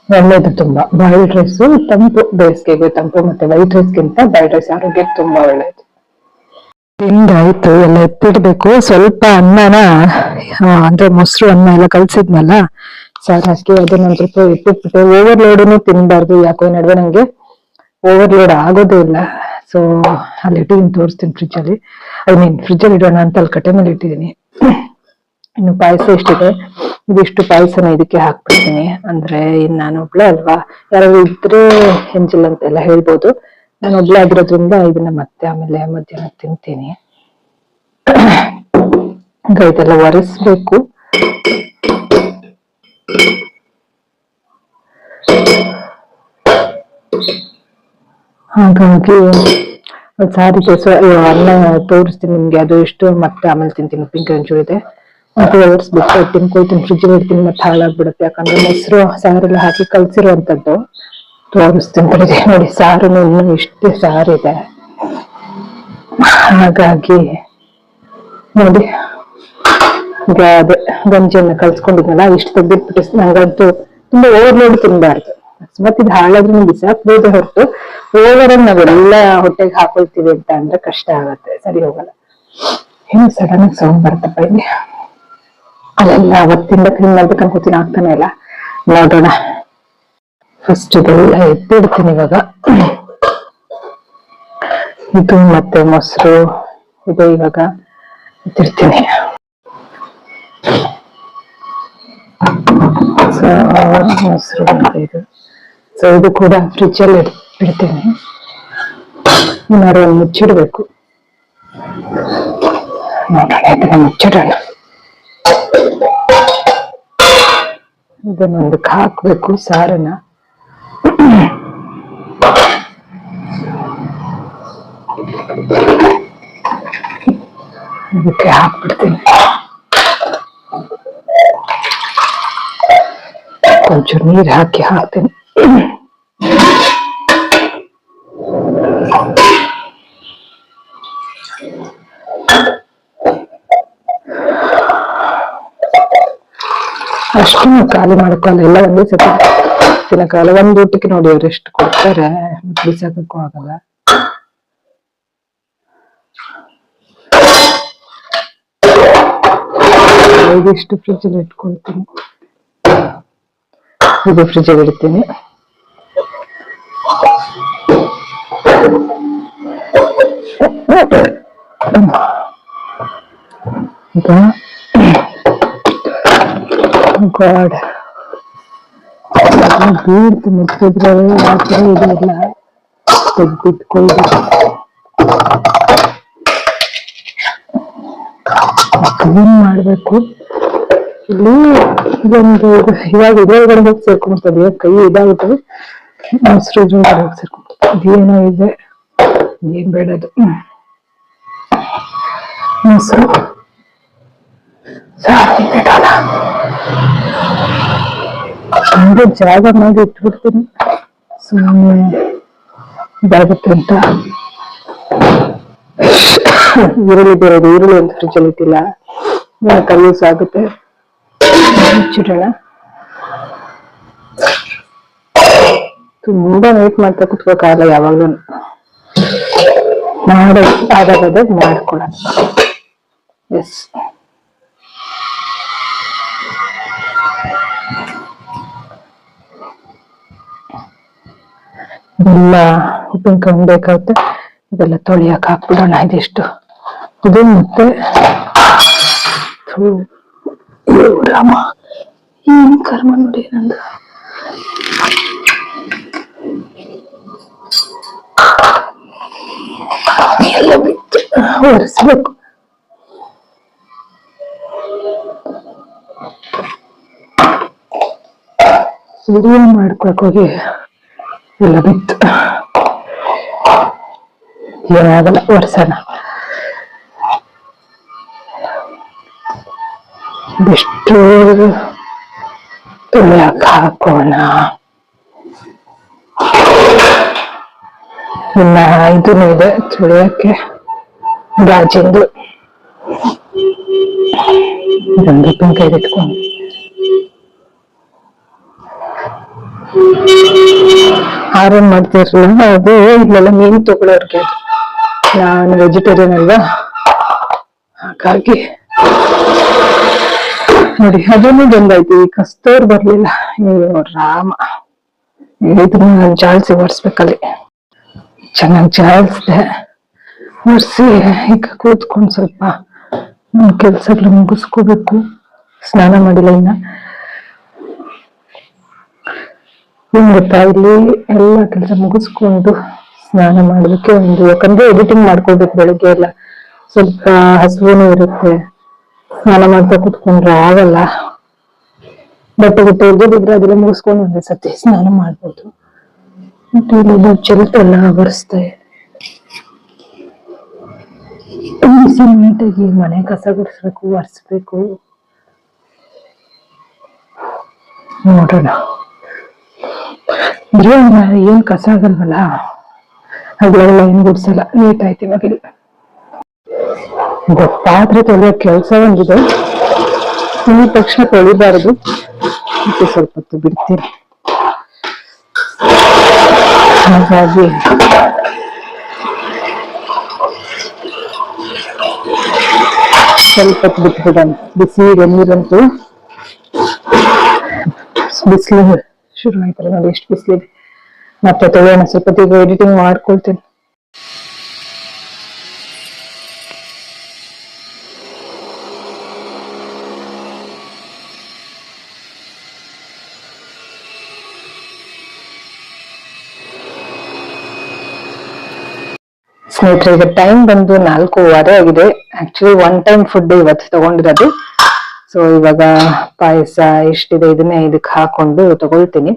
ಒಳ್ಳೇದು ತುಂಬಾ. ಬಾಯ್ಲ್ಡ್ ರೈಸ್ ತಂಪು, ಬೇಸಿಗೆಗೆ ತಂಪು. ಮತ್ತೆ ವೈಟ್ ರೈಸ್ಗಿಂತ ಬಾಯ್ಲ್ಡ್ ರೈಸ್ ಆರೋಗ್ಯಕ್ಕೆ ತುಂಬಾ ಒಳ್ಳೇದು. ತಿಂದಾಯ್ತು, ಎಲ್ಲ ಎತ್ತಿಡ್ಬೇಕು. ಸ್ವಲ್ಪ ಅನ್ನನ ಅಂದ್ರೆ ಮೊಸರು ಅನ್ನ ಎಲ್ಲ ಕಲ್ಸಿದ್ನಲ್ಲ, ಸಾರ್ ಹಾಕಿ ಅದನ್ನ ಒಂದ್ ಸ್ವಲ್ಪ ಎತ್ತಿಟ್ಬಿಟ್ಟು. ಓವರ್ಲೋಡ್ನು ತಿನ್ಬಾರ್ದು, ಯಾಕೋ ನಡುವೆ ನಂಗೆ ಓವರ್ಲೋಡ್ ಆಗೋದೇ ಇಲ್ಲ. ಸೊ ಅಲ್ಲಿ ಇಟ್ಟಿದ್ದೀನಿ, ತೋರಿಸ್ತೀನಿ ಫ್ರಿಜ್ ಅಲ್ಲಿ. ಫ್ರಿಜ್ ಅಲ್ಲಿ ಇಡೋಣ ಅಂತ ಅಲ್ಲಿ ಕಟ್ಟೆ ಮೇಲೆ ಇಟ್ಟಿದ್ದೀನಿ. ಇನ್ನು ಪಾಯಸ ಎಷ್ಟಿದೆ, ಇದಿಷ್ಟು ಪಾಯಸನ ಇದಕ್ಕೆ ಹಾಕ್ಬಿಡ್ತೀನಿ. ಅಂದ್ರೆ ಇನ್ ನಾನು ಒಬ್ಳೆ ಅಲ್ವಾ, ಯಾರಾದ್ರು ಇದ್ರೆ ಹೆಂಚಿಲ್ಲ ಅಂತೆಲ್ಲ ಹೇಳ್ಬೋದು. ನಾನು ಒಬ್ಳೆ ಆಗಿರೋದ್ರಿಂದ ಇದನ್ನ ಮತ್ತೆ ಆಮೇಲೆ ಮಧ್ಯಾಹ್ನ ತಿಂತೀನಿ. ಈಗ ಇದೆಲ್ಲ ಒರೆಸ್ಬೇಕು. ಹಾಗಾಗಿ ಸಾರಿಗೆ ಅನ್ನ ತೋರಿಸ್ತೀನಿ ನಿಮ್ಗೆ. ಅದು ಎಷ್ಟು ಮತ್ತೆ ಆಮೇಲೆ ತಿಂತೀನಿ. ಉಪ್ಪಿನಕಾಯಿ ಒಂಚೂರು ಇದೆ, ಮತ್ತೆ ಒರೆಸ್ಬಿಟ್ಟು ತಿನ್ಕೊಳ್ತೀನಿ. ಫ್ರಿಜ್ ಇಡ್ತೀನಿ, ಮತ್ತೆ ಹಾಳಾಗ್ಬಿಡುತ್ತೆ. ಯಾಕಂದ್ರೆ ಮೊಸರು ಸಾರೆಲ್ಲ ಹಾಕಿ ಕಲ್ಸಿರುವಂತದ್ದು. ತೋರಿಸ್ತೀನಿ ನೋಡಿ. ಸಾರುನು ಇನ್ನೂ ಇಷ್ಟೇ ಸಾರಿದೆ, ಹಾಗಾಗಿ ನೋಡಿ. ಈಗ ಅದೇ ಗಂಜಿಯನ್ನ ಕಲ್ಸ್ಕೊಂಡಿದ್ನಲ್ಲ, ಇಷ್ಟು ತೆಗ್ದಿಟ್ಬಿಟ್ಟು. ನಂಗಂತೂ ತುಂಬಾ ಓವರ್ಲೋಡ್ ತಿನ್ಬಾರ್ದು. ಅಕಸ್ಮಾತ್ ಇದು ಹಾಳಾದ್ರೂ ಬಿಸಾಕ್ಬೋದೇ ಹೊರತು ಓವರ್ ನಾವೆಲ್ಲ ಹೊಟ್ಟೆಗೆ ಹಾಕೊಳ್ತೀವಿ ಅಂತ ಅಂದ್ರೆ ಕಷ್ಟ ಆಗತ್ತೆ, ಸರಿ ಹೋಗಲ್ಲ. ಏನು ಸಡನ್ ಆಗಿ ಸೌಂಡ್ ಬರ್ತಪ್ಪ ಇಲ್ಲಿ. ಅಲ್ಲೆಲ್ಲ ಅವತ್ತಿಂದ ಕ್ಲೀನ್ ಮಾಡ್ಬೇಕು ಅನ್ಕೋತೀನಿ, ಆಗ್ತಾನೆ ಇಲ್ಲ. ನೋಡೋಣ. ಫಸ್ಟ್ ಇದೆಲ್ಲ ಎತ್ತಿಡ್ತೀನಿ ಇವಾಗ. ಇದು ಮತ್ತೆ ಮೊಸರು ಇದು ಇವಾಗ ಎತ್ತಿಡ್ತೀನಿ. ಮೊಸರು ಇದು. ಸೊ ಇದು ಕೂಡ ಫ್ರಿಜ್ ಅಲ್ಲಿ ಇಡ್ತೀನಿ. ಏನಾದ್ರು ಮುಚ್ಚಿಡ್ಬೇಕು. ನೋಡೋಣ, ಇದನ್ನ ಮುಚ್ಚಿಡೋಣ. ಇದನ್ನೊಂದಕ್ಕೆ ಹಾಕ್ಬೇಕು ಸಾರನ್ನ. ಇದಕ್ಕೆ ಹಾಕ್ಬಿಡ್ತೀನಿ. ಒಂಚೂರು ನೀರು ಹಾಕ್ತೀನಿ. ಅಷ್ಟು ಖಾಲಿ ಮಾಡ್ಕೊಳ್ಳಿ, ಎಲ್ಲ ಒಂದೇ ಸತಿ ತಿನ್ನಕ್ಕಾಗಲ್ಲ. ಒಂದ್ ಊಟಕ್ಕೆ ನೋಡಿ ಅವ್ರು ಎಷ್ಟು ಕೊಡ್ತಾರೆ, ಬಿಸಾಕಕ್ಕೂ ಆಗಲ್ಲ. ಇದಿಷ್ಟು ಫ್ರಿಜ್ ಅಲ್ಲಿ ಇಟ್ಕೊಳ್ತೀನಿ, ಇದು ಫ್ರಿಜ್ ಅಲ್ಲಿ ಇಡ್ತೀನಿ. ಗಾಡ್ ಬೀರ್ತು ಮುಚ್ಚಿದ್ರೆ ಆತರ ಇದೆಲ್ಲ ತೆಗ್ದಿಟ್ಕೊಂಡು ಕ್ಲೀನ್ ಮಾಡ್ಬೇಕು. ಇಲ್ಲಿ ಇದೊಂದು ಇವಾಗ ಇದ್ರೊಳಗಡೆ ಹೋಗಿ ಸೇರ್ಕೊಂಡ್ತದೆ, ಕೈ ಇದಾಗುತ್ತೆ, ಮೊಸರು ಇದ್ರೊಳಗಡೆ ಹೋಗಿ ಸೇರ್ಕೊಂಡ್ತದೆ. ಇದೇನೋ ಇದೆ, ಏನ್ ಬೇಡದು ಮೊಸರು ಜಾಗ ಮಾಡಿ ಇಟ್ಬಿಡ್ತೀನಿ, ಸುಮ್ಮನೆ ಇದಾಗುತ್ತೆ ಅಂತ. ಈರುಳ್ಳಿ ಬೇರೆ, ಈರುಳ್ಳಿ ಅಂತ ಫ್ರಿಜ್ ಅಲ್ಲಿ ಇಟ್ಟಿಲ್ಲ, ಯೂಸ್ ಆಗುತ್ತೆ. ಮುಚ್ಚಿಡೋಣ. ತುಂಬಾ ವೇಟ್ ಮಾಡ್ತಾ ಕುತ್ಕೋಕಾಗಲ್ಲ, ಯಾವಾಗ್ಲೂ ಆದಾಗ ಮಾಡ್ಕೊಳ. ಎಸ್, ಇದೆಲ್ಲ ಉಪ್ಪಿನಕಾಯಿ ಬೇಕಾಗುತ್ತೆ, ಇದೆಲ್ಲ ತೊಳಿಯಕ್ ಹಾಕ್ಬಿಡೋಣ. ಇದಿಷ್ಟು ಇದು ಮತ್ತೆ ರಾಮ, ಏನ್ ಕರ್ಮ ನೋಡಿ ನಂದು. ಎಲ್ಲ ಬಿಟ್ಟು ಒರೆಸ್ಬೇಕು. ವಿಡಿಯೋ ಮಾಡ್ಕೊಳಕ್ ಹೋಗಿ ಎಲ್ಲ ಬಿತ್ತು, ಏನಾಗಲ್ಲ, ಒರೆಸೋಣ. ಇಷ್ಟು ತೊಳೆಯಕ್ ಹಾಕೋಣ. ಇನ್ನ ಇದನ್ನು ಇದೆ ತೊಳೆಯಕ್ಕೆ, ಗಾಜಿಂದು. ಇದೊಂದು ಉಪ್ಪಿನಕಾಯಿ ಇಟ್ಕೊಂಡು ಆರಾಮ್ ಮಾಡ್ತಿರ್ಲಿಲ್ಲ. ಅದು ಇಲ್ಲೆಲ್ಲ ಮೀನು ತಗೊಳ್ಳೋರ್ಗೆ, ನಾನು ವೆಜಿಟೇರಿಯನ್ ಅಲ್ವಾ, ಹಾಗಾಗಿ ನೋಡಿ ಅದನ್ನು ಬಂದಾಯ್ತು. ಈ ಕಸ್ತೂರ್ ಬರ್ಲಿಲ್ಲ, ರಾಮ ಇದನ್ನ ನಾನು ಜಾಳ್ಸಿ ಒರೆಸ್ಬೇಕಲ್ಲಿ. ಚೆನ್ನಾಗಿ ಜಾಳ್ಸ್ದೆ, ಒರೆಸಿ ಈಗ ಕೂತ್ಕೊಂಡು ಸ್ವಲ್ಪ ಕೆಲ್ಸಗಳು ಮುಗಿಸ್ಕೋಬೇಕು. ಸ್ನಾನ ಮಾಡಿಲ್ಲ ಇನ್ನ. ಏನ್ ಗೊತ್ತಾ, ಇಲ್ಲಿ ಎಲ್ಲ ಕೆಲಸ ಮುಗಿಸ್ಕೊಂಡು ಸ್ನಾನ ಮಾಡೋದಕ್ಕೆ ಯಾಕಂದ್ರೆ ಎಡಿಟಿಂಗ್ ಮಾಡ್ಕೊಳ್ಬೇಕು ಬೆಳಿಗ್ಗೆ ಎಲ್ಲ, ಸ್ವಲ್ಪ ಹಸುವೂ ಇರುತ್ತೆ. ಸ್ನಾನ ಮಾಡ್ತಾ ಕುತ್ಕೊಂಡ್ರೆ ಆಗಲ್ಲ. ಬಟ್ಟೆ ಒಗೆದಿದ್ರೆ ಅದೆಲ್ಲ ಮುಗಿಸ್ಕೊಂಡು ಒಂದೇ ಸತಿ ಸ್ನಾನ ಮಾಡ್ಬೋದು. ಮತ್ತೆ ಇಲ್ಲಿ ಚೆಲ್ತೆಲ್ಲ ಒರೆಸ್ತೆ, ನೀಟಾಗಿ ಮನೆ ಕಸ ಗುಡಿಸ್ಬೇಕು, ಒರೆಸ್ಬೇಕು. ನೋಡೋಣ, ಏನ್ ಕಸ ಆಗಲ್ವಲ್ಲ, ಅದ್ರೆಲ್ಲ ಏನ್ ಗುಡ್ಸಲ್ಲ, ನೀಟ್ ಆಯ್ತು. ಇವಾಗ ಪಾತ್ರೆ ತೊಳೆಯೋ ಕೆಲಸ ಒಂದಿದೆ, ಈ ತಕ್ಷಣ ತೊಳಿಬಾರದು, ಮತ್ತೆ ಸ್ವಲ್ಪ ಹೊತ್ತು ಬಿಡ್ತೀನಿ. ಹಾಗಾಗಿ ಸ್ವಲ್ಪ ಹೊತ್ತು ಬಿಟ್ಬಿಡೋಣ. ಬಿಸಿ ನೀರಂತೂ ಬಿಸಿಲು ಶುರು ಆಯ್ತಲ್ಲ ನೋಡಿ, ಎಷ್ಟು ಬಿಸಿಲಿದೆ. ಮತ್ತೆ ತೊಳೆಯೋಣ, ಸ್ವಲ್ಪ ಹೊತ್ತಿಗೆ ಎಡಿಟಿಂಗ್ ಮಾಡ್ಕೊಳ್ತೇನೆ. ಸ್ನೇಹಿತರೆ, ಈಗ ಟೈಮ್ ಬಂದು 4:15 ಆಗಿದೆ. ಆಕ್ಚುಲಿ ಒನ್ ಟೈಮ್ ಫುಡ್ ಇವತ್ತು ತಗೊಂಡಿರೋದು. ಸೊ ಇವಾಗ ಪಾಯಸ ಎಷ್ಟಿದೆ ಇದನ್ನೇ ಇದಕ್ಕೆ ಹಾಕೊಂಡು ತಗೊಳ್ತೀನಿ.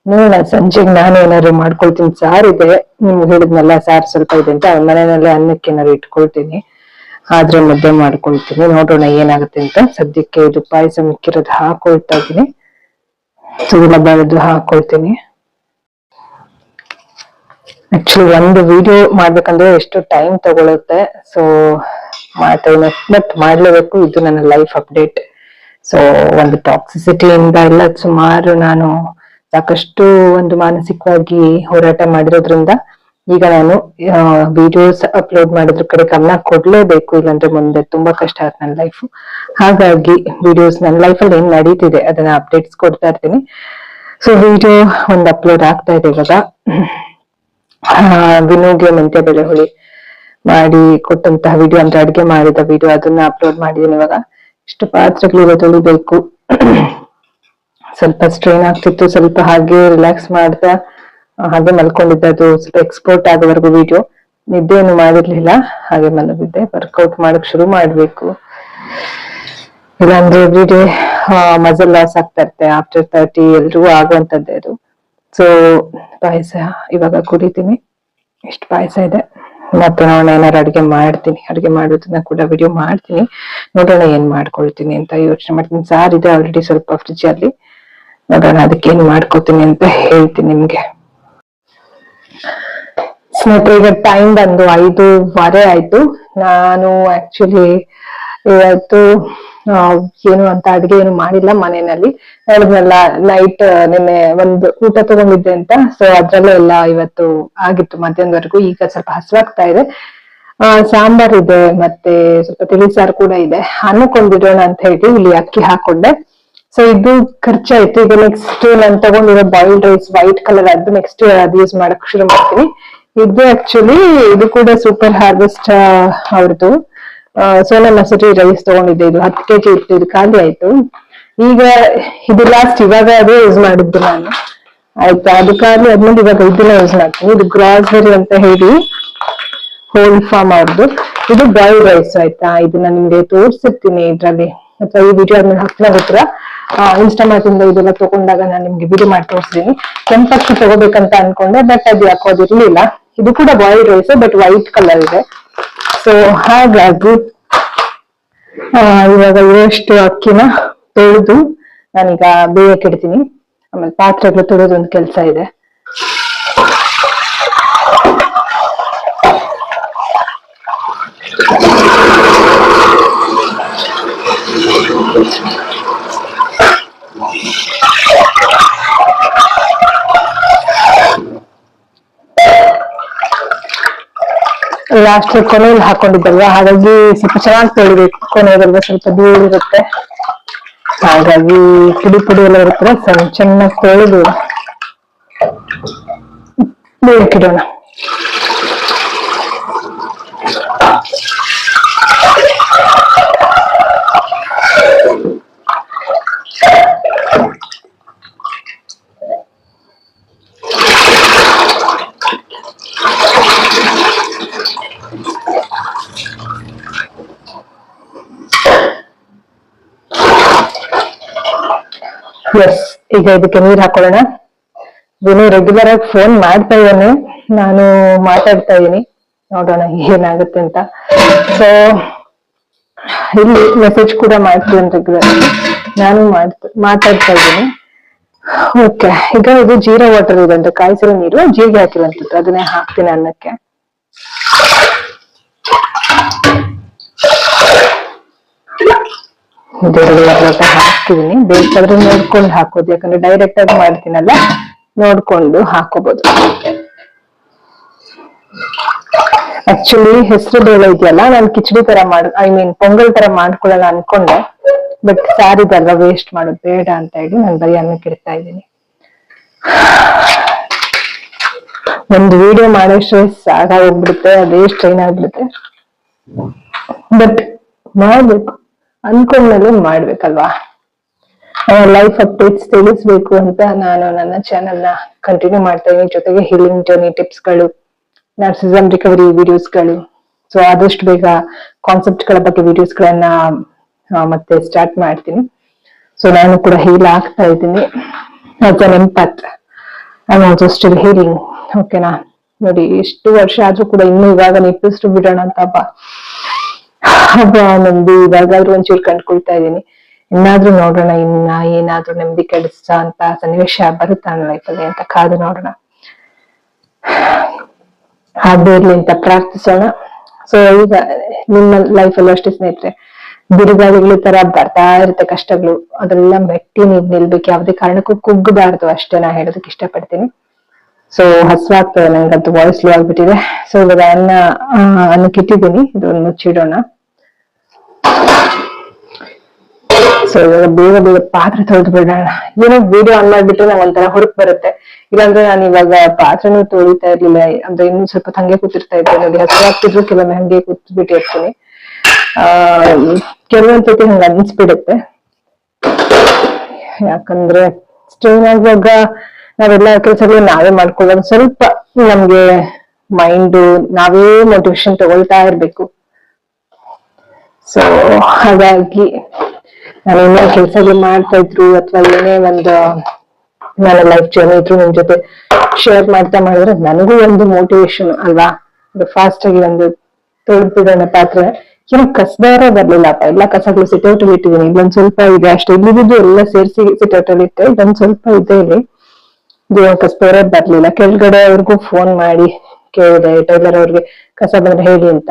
ನೋಡೋಣ, ಸಂಜೆಗೆ ನಾನು ಏನಾದ್ರು ಮಾಡ್ಕೊಳ್ತೀನಿ. ಸಾರಿದೆ, ನಿಮ್ಗೆ ಹೇಳಿದ್ನಲ್ಲ ಸಾರು ಸ್ವಲ್ಪ ಇದೆ ಅಂತ, ಮನೆಯಲ್ಲೇ ಅನ್ನಕ್ಕೆ ಏನಾದ್ರು ಇಟ್ಕೊಳ್ತೀನಿ, ಆದ್ರೆ ಮುದ್ದೆ ಮಾಡ್ಕೊಳ್ತೀನಿ. ನೋಡೋಣ ಏನಾಗುತ್ತೆ ಅಂತ. ಸದ್ಯಕ್ಕೆ ಇದು ಪಾಯಸ ಮಿಕ್ಕಿರೋದು ಹಾಕೊಳ್ತಾ ಇದೀನಿ, ಸುಗುಣ ಬೆಳೆದು ಹಾಕೊಳ್ತೀನಿ. ಆಕ್ಚುಲಿ ಒಂದು ವಿಡಿಯೋ ಮಾಡ್ಬೇಕಂದ್ರೆ ಎಷ್ಟು ಟೈಮ್ ತಗೊಳುತ್ತೆ. ಸೊ ಮಾಡ್ತೇನೆ, ಬಟ್ ಮಾಡ್ಲೇಬೇಕು, ಇದು ನನ್ನ ಲೈಫ್ ಅಪ್ಡೇಟ್. ಸೊ ಒಂದು ಟಾಕ್ಸಿಸಿಟಿಯಿಂದ ಎಲ್ಲ ಸುಮಾರು ನಾನು ಸಾಕಷ್ಟು ಒಂದು ಮಾನಸಿಕವಾಗಿ ಹೋರಾಟ ಮಾಡಿರೋದ್ರಿಂದ ಈಗ ನಾನು ವಿಡಿಯೋಸ್ ಅಪ್ಲೋಡ್ ಮಾಡೋದ್ರ ಕಡೆ ಗಮನ ಕೊಡ್ಲೇಬೇಕು, ಇಲ್ಲಾಂದ್ರೆ ಮುಂದೆ ತುಂಬಾ ಕಷ್ಟ ಆಗುತ್ತೆ ನನ್ನ ಲೈಫ್. ಹಾಗಾಗಿ ವಿಡಿಯೋಸ್ ನನ್ನ ಲೈಫಲ್ಲಿ ಏನ್ ನಡೀತಿದೆ ಅದನ್ನ ಅಪ್ಡೇಟ್ಸ್ ಕೊಡ್ತಾ ಇರ್ತೀನಿ. ಸೊ ವಿಡಿಯೋ ಒಂದು ಅಪ್ಲೋಡ್ ಆಗ್ತಾ ಇದೆ ಇವಾಗ. ವಿನೋಗೆ ಮೆಂತ್ಯ ಬೆಳೆ ಹುಳಿ ಮಾಡಿ ಕೊಟ್ಟಂತಹ ವಿಡಿಯೋ ಅಂದ್ರೆ ಅಡ್ಗೆ ಮಾಡಿದ ವಿಡಿಯೋ, ಅದನ್ನ ಅಪ್ಲೋಡ್ ಮಾಡಿದೀನಿ ಇವಾಗ. ಇಷ್ಟು ಪಾತ್ರೆಗಳಿವೆ ತೊಳಿಬೇಕು. ಸ್ವಲ್ಪ ಸ್ಟ್ರೈನ್ ಆಗ್ತಿತ್ತು, ಸ್ವಲ್ಪ ಹಾಗೆ ರಿಲ್ಯಾಕ್ಸ್ ಮಾಡ್ತಾ ಹಾಗೆ ಮಲ್ಕೊಂಡಿದ್ದೆ. ಅದು ಸ್ವಲ್ಪ ಎಕ್ಸ್ಪೋರ್ಟ್ ಆಗೋವರೆಗೂ ವಿಡಿಯೋ, ನಿದ್ದೆ ಏನು ಮಾಡಿರ್ಲಿಲ್ಲ, ಹಾಗೆ ಮಲಗಿದ್ದೆ. ವರ್ಕೌಟ್ ಮಾಡಕ್ ಶುರು ಮಾಡ್ಬೇಕು, ಇಲ್ಲಾಂದ್ರೆ ಎವ್ರಿಡೇ ಮಸಲ್ ಲಾಸ್ ಆಗ್ತಾ ಇರುತ್ತೆ. ಆಫ್ಟರ್ 30 ಎಲ್ರಿಗೂ ಆಗುವಂತದ್ದೇ ಅದು. ಸೊ ಪಾಯಸ ಇವಾಗ ಕುಡಿತೀನಿ. ಇಷ್ಟು ಪಾಯಸ ಇದೆ. ಮತ್ತೆ ನಾನು ಏನಾರು ಅಡ್ಗೆ ಮಾಡ್ತೀನಿ, ಅಡ್ಗೆ ಮಾಡೋದನ್ನ ಕೂಡ ವಿಡಿಯೋ ಮಾಡ್ತೀನಿ. ನೋಡೋಣ ಏನ್ ಮಾಡ್ಕೊಳ್ತೀನಿ ಅಂತ ಯೋಚನೆ ಮಾಡ್ತೀನಿ. ಸಾರ್ ಇದೆ ಆಲ್ರೆಡಿ ಸ್ವಲ್ಪ ಫ್ರಿಜ್ ಅಲ್ಲಿ, ನೋಡೋಣ ಅದಕ್ಕೆ ಏನ್ ಮಾಡ್ಕೋತೀನಿ ಅಂತ ಹೇಳ್ತೀನಿ ನಿಮ್ಗೆ. ಸ್ನೇಹಿತರೆ, ಈಗ ಟೈಮ್ ಬಂದು 5:15 ಆಯ್ತು. ನಾನು ಆಕ್ಚುಲಿ ಇವತ್ತು ಏನು ಅಂತ ಅಡ್ಗೆ ಏನು ಮಾಡಿಲ್ಲ ಮನೆಯಲ್ಲಿ. ಹೇಳಿದ್ನಲ್ಲ ನೈಟ್ ನಿನ್ನೆ ಒಂದು ಊಟ ತಗೊಂಡಿದ್ದೆ ಅಂತ, ಸೊ ಅದ್ರಲ್ಲೇ ಎಲ್ಲ ಇವತ್ತು ಆಗಿತ್ತು ಮಧ್ಯಾಹ್ನದವರೆಗೂ. ಈಗ ಸ್ವಲ್ಪ ಹಸಿವಾಗ್ತಾ ಇದೆ. ಸಾಂಬಾರ್ ಇದೆ, ಮತ್ತೆ ಸ್ವಲ್ಪ ತಿಳಿ ಸಾರು ಕೂಡ ಇದೆ. ಅನ್ನಕ್ಕೊಂದಿಡೋಣ ಅಂತ ಹೇಳಿ ಇಲ್ಲಿ ಅಕ್ಕಿ ಹಾಕೊಂಡೆ. ಸೊ ಇದು ಖರ್ಚಾಯ್ತು. ಈಗ ನೆಕ್ಸ್ಟ್ ನಾನು ತಗೊಂಡಿರೋ ಬಾಯ್ಲ್ಡ್ ರೈಸ್ ವೈಟ್ ಕಲರ್, ಅದು ನೆಕ್ಸ್ಟ್ ಅದು ಯೂಸ್ ಮಾಡಕ್ ಶುರು ಮಾಡ್ತೀನಿ. ಇದು ಆಕ್ಚುಲಿ ಇದು ಕೂಡ ಸೂಪರ್ ಹಾರ್ವೆಸ್ಟ್ ಅವ್ರದ್ದು ಸೋನಾ ಮಸೂರಿ ರೈಸ್ ತಗೊಂಡಿದ್ದೆ. ಇದು 10 kg ಇತ್ತು, ಇದು ಖಾಲಿ ಆಯ್ತು. ಈಗ ಇದು ಲಾಸ್ಟ್, ಇವಾಗ ಅದೇ ಯೂಸ್ ಮಾಡಿದ್ದು ನಾನು. ಆಯ್ತಾ, ಅದು ಖಾಲಿ ಆದ್ಮೇಲೆ ಇವಾಗ ಇದನ್ನ ಯೂಸ್ ಮಾಡ್ತೀನಿ. ಇದು ಗ್ರಾಸರಿ ಅಂತ ಹೇಳಿ ಹೋಲ್ ಫಾರ್ಮ್ ಅವ್ರದ್ದು. ಇದು ಬಾಯ್ಲ್ಡ್ ರೈಸ್. ಆಯ್ತಾ, ಇದನ್ನ ನಿಮ್ಗೆ ತೋರ್ಸಿರ್ತೀನಿ ಇದ್ರಲ್ಲಿ, ಅಥವಾ ಈ ವಿಡಿಯೋ ಆದ್ಮೇಲೆ ಹಾಕ್ಲಾಗೋತ್ರ ಇನ್ಸ್ಟಾಮಾರ್ಟ್ ಇಂದ ಇದೆಲ್ಲ ತಗೊಂಡಾಗ ನಾನು ನಿಮ್ಗೆ ವಿಡಿಯೋ ಮಾಡಿ ತೋರಿಸ್ತೀನಿ. ಕೆಂಪಕ್ಕಿ ತಗೋಬೇಕಂತ ಅನ್ಕೊಂಡೆ, ಬಟ್ ಅದು ಯಾಕೋ ಅದಿರ್ಲಿಲ್ಲ. ಇದು ಕೂಡ boiled rice, but white colour ಇದೆ. ಸೊ ಹಾಗಾಗಿ ಇವಾಗ ಇರೋಷ್ಟು ಅಕ್ಕಿನ ತೊಳೆದು ನಾನೀಗ ಬೇಯಕ್ಕೆ ಇಡ್ತೀನಿ. ಆಮೇಲೆ ಪಾತ್ರೆಗಳು ತೊಳೆದು ಒಂದು ಕೆಲಸ ಇದೆ. ಲಾಸ್ಟ್ ಕೊನೆಯಲ್ಲಿ ಹಾಕೊಂಡಿದ್ದಲ್ವಾ, ಹಾಗಾಗಿ ಸ್ವಲ್ಪ ಚೆನ್ನಾಗಿ ತೊಳಿಬೇಕು. ಕೊನೆಯದಲ್ವಾ ಸ್ವಲ್ಪ ಧೂಳಿರುತ್ತೆ, ಹಾಗಾಗಿ ಪುಡಿ ಪುಡಿ ಎಲ್ಲ ಇರುತ್ತೆ. ಸ್ವಲ್ಪ ಚೆನ್ನಾಗಿ ತೊಳೆದು ಬೇಯಕ್ಕಿಡೋಣ. ಎಸ್, ಈಗ ಇದಕ್ಕೆ ನೀರ್ ಹಾಕೊಳ್ಳೋಣ. ವಿನು ರೆಗ್ಯುಲರ್ ಆಗಿ ಫೋನ್ ಮಾಡ್ತಾ ಇದ್ದಾನೆ, ನಾನು ಮಾತಾಡ್ತಾ ಇದ್ದೀನಿ. ನೋಡೋಣ ಏನಾಗುತ್ತೆ ಅಂತ. ಸೊ ಇಲ್ಲಿ ಮೆಸೇಜ್ ಕೂಡ ಮಾಡ್ತೀನಿ ರೆಗ್ಯುಲರ್ ಆಗಿ, ನಾನು ಮಾತಾಡ್ತಾ ಇದ್ದೀನಿ. ಓಕೆ, ಈಗ ಇದು ಜೀರಾ ವಾಟರ್ ಇದೆ ಅಂತ, ಕಾಯಿಸಿರೋ ನೀರು ಜೀರಿಗೆ ಹಾಕಿರುವಂತದ್ದು, ಅದನ್ನೇ ಹಾಕ್ತೀನಿ ಅನ್ನಕ್ಕೆ. ಇದೆರಡು ಹಾಕ್ತಿದೀನಿ. ಬೇಕಾದ್ರೆ ನೋಡ್ಕೊಂಡು ಹಾಕೋದು, ಯಾಕಂದ್ರೆ ಡೈರೆಕ್ಟ್ ಆಗಿ ಮಾಡ್ತೀನಲ್ಲ, ನೋಡ್ಕೊಂಡು ಹಾಕೋಬಹುದು. ಆಕ್ಚುಲಿ ಹೆಸರು ಬೇಳೆ ಇದೆಯಲ್ಲ, ನಾನು ಕಿಚಡಿ ತರ ಪೊಂಗಲ್ ತರ ಮಾಡ್ಕೊಳ್ಳೋಣ ಅನ್ಕೊಂಡೆ, ಬಟ್ ಸಾರಿದಲ್ವಾ ವೇಸ್ಟ್ ಮಾಡೋದು ಬೇಡ ಅಂತ ಹೇಳಿ ನಾನು ಬರೀ ಅನ್ನಕ್ಕೆ ಇಡ್ತಾ ಇದ್ದೀನಿ. ಒಂದು ವಿಡಿಯೋ ಮಾಡೋಷ್ಟೇ ಸಾಕಾಗೋಗ್ಬಿಡುತ್ತೆ, ಅದೇ ಸ್ಟ್ರೈನ್ ಆಗ್ಬಿಡುತ್ತೆ. ಬಟ್ ಮಾಡ್ಬೇಕು, ಅನ್ಕೊಂಡ್ಮೇಲೆ ಮಾಡ್ಬೇಕಲ್ವಾ. ಲೈಫ್ ಅಪ್ಡೇಟ್ಸ್ ತಿಳಿಸ್ಬೇಕು ಅಂತ ನಾನು ನನ್ನ ಚಾನೆಲ್ ನ ಕಂಟಿನ್ಯೂ ಮಾಡ್ತಾ ಇದ್ದೀನಿ. ಜೊತೆಗೆ ಹೀಲಿಂಗ್ ಜರ್ನಿ ಟಿಪ್ಸ್ಗಳು, ನರ್ಸಿಸಮ್ ರಿಕವರಿ ವಿಡಿಯೋಸ್ಗಳು. ಸೊ ಆದಷ್ಟು ಬೇಗ ಕಾನ್ಸೆಪ್ಟ್ ಗಳ ಬಗ್ಗೆ ವಿಡಿಯೋಸ್ ಗಳನ್ನ ಮತ್ತೆ ಸ್ಟಾರ್ಟ್ ಮಾಡ್ತೀನಿ. ಸೊ ನಾನು ಕೂಡ ಹೀಲ್ ಆಗ್ತಾ ಇದ್ದೀನಿ. Empath I am also still healing. ಓಕೆನಾ, ನೋಡಿ ಎಷ್ಟು ವರ್ಷ ಆದ್ರೂ ಕೂಡ ಇನ್ನು ಇವಾಗ ನಿಪ್ಪಿಸ್ಟು ಬಿಡೋಣ ಅಂತ ಹಬ್ಬ ನೆಮ್ಮದಿ ಇವಾಗಾದ್ರೂ ಒಂಚೂರು ಕಂಡ್ಕೊಳ್ತಾ ಇದ್ದೀನಿ. ಇನ್ನಾದ್ರೂ ನೋಡೋಣ, ಇನ್ನ ಏನಾದ್ರೂ ನೆಮ್ಮದಿ ಕೆಡಿಸ ಅಂತ ಸನ್ನಿವೇಶ ಬರುತ್ತಾ ನನ್ನ ಲೈಫಲ್ಲಿ ಅಂತ ಕಾದು ನೋಡೋಣ. ಆಗದೆ ಇರ್ಲಿ ಅಂತ ಪ್ರಾರ್ಥಿಸೋಣ. ಸೊ ಈಗ ನಿಮ್ಮ ಲೈಫಲ್ಲೂ ಅಷ್ಟೇ ಸ್ನೇಹಿತರೆ, ಬಿರುಗಾಳಿಗಳ ತರ ಬರ್ತಾ ಇರುತ್ತೆ ಕಷ್ಟಗಳು, ಅದೆಲ್ಲ ಮೆಟ್ಟಿ ನೀವ್ ನಿಲ್ಬೇಕು, ಯಾವ್ದೇ ಕಾರಣಕ್ಕೂ ಕುಗ್ಗಬಾರ್ದು ಅಷ್ಟೇ ನಾ ಹೇಳೋದಕ್ಕೆ ಇಷ್ಟಪಡ್ತೀನಿ. ಸೊ ಹಸ್ವಾಗ್ತದೆ ನಂಗಂತೂ, ವಾಯ್ಸ್ ಲೋ ಆಗ್ಬಿಟ್ಟಿದೆ. ಸೊ ಇವಾಗ ಅನ್ನಕ್ಕೆ ಇಟ್ಟಿದ್ದೀನಿ, ಇದೊಂದು ಮುಚ್ಚಿಡೋಣ. ಸೊ ಇವಾಗ ಬೇಗ ಬೇಗ ಪಾತ್ರೆ ತೊಳೆದು ಬಿಡೋಣ. ಏನೋ ವಿಡಿಯೋ ಆನ್ ಮಾಡ್ಬಿಟ್ಟು ನಂಗೆ ಒಂಥರ ಹುರುಪ್ ಬರುತ್ತೆ. ಇಲ್ಲಾಂದ್ರೆ ನಾನು ಇವಾಗ ಪಾತ್ರೆನೂ ತೊಳಿತಾ ಇರ್ಲಿಲ್ಲ, ಅಂದ್ರೆ ಇನ್ನೂ ಸ್ವಲ್ಪ ಹಂಗೆ ಕೂತಿರ್ತಾ ಇದ್ದೆ ನೋಡಿ. ಹಸ್ವಾಗ್ತಿದ್ರು ಕೆಲವೊಮ್ಮೆ ಹಂಗೆ ಕೂತ್ಬಿಟ್ಟಿರ್ತೀನಿ. ಕೆಲವೊಂದ್ಸತಿ ಹಂಗ ಅನ್ಸ್ಬಿಡುತ್ತೆ, ಯಾಕಂದ್ರೆ ಸ್ಟ್ರೈನ್ ಆಗುವಾಗ ನಾವೆಲ್ಲ ಕೆಲಸಗಳು ನಾವೇ ಮಾಡ್ಕೊಳ್ಳೋದು, ಸ್ವಲ್ಪ ನಮ್ಗೆ ಮೈಂಡ್ ನಾವೇ ಮೋಟಿವೇಶನ್ ತಗೊಳ್ತಾ ಇರ್ಬೇಕು. ಸೊ ಹಾಗಾಗಿ ನಾನೇನೋ ಕೆಲ್ಸಗಳು ಮಾಡ್ತಾ ಇದ್ರು ಅಥವಾ ಏನೇ ಒಂದು ನನ್ನ ಲೈಫ್ ಜರ್ನಿ ಇದ್ರು ನಿಮ್ ಜೊತೆ ಶೇರ್ ಮಾಡ್ತಾ ಮಾಡಿದ್ರೆ ನನಗೂ ಒಂದು ಮೋಟಿವೇಶನ್ ಅಲ್ವಾ. ಫಾಸ್ಟ್ ಆಗಿ ಒಂದು ತೊಳ್ಬಿಡೋಣ ಪಾತ್ರೆ. ಏನೋ ಕಸದಾರ ಬರ್ಲಿಲ್ಲಪ್ಪ, ಎಲ್ಲಾ ಕಸಗಳು ಸಿಟೌಟಲ್ಲಿ ಇಟ್ಟಿದ್ದೀನಿ. ಇಲ್ಲೊಂದ್ ಸ್ವಲ್ಪ ಇದೆ ಅಷ್ಟೇ, ಇಲ್ಲಿದ್ದು ಎಲ್ಲ ಸೇರಿಸಿ ಸಿಟೌಟಲ್ಲಿ ಇಟ್ಟೆ. ಇದೊಂದ್ ಸ್ವಲ್ಪ ಇದೆ ಇಲ್ಲಿ, ಕಸದವರ ಬರ್ಲಿಲ್ಲ. ಕೆಳಗಡೆ ಅವ್ರಿಗೂ ಫೋನ್ ಮಾಡಿ ಕೇಳಿದೆ, ಟೈಲರ್ ಅವ್ರಿಗೆ ಕಸ ಬಂದ್ರೆ ಹೇಳಿ ಅಂತ.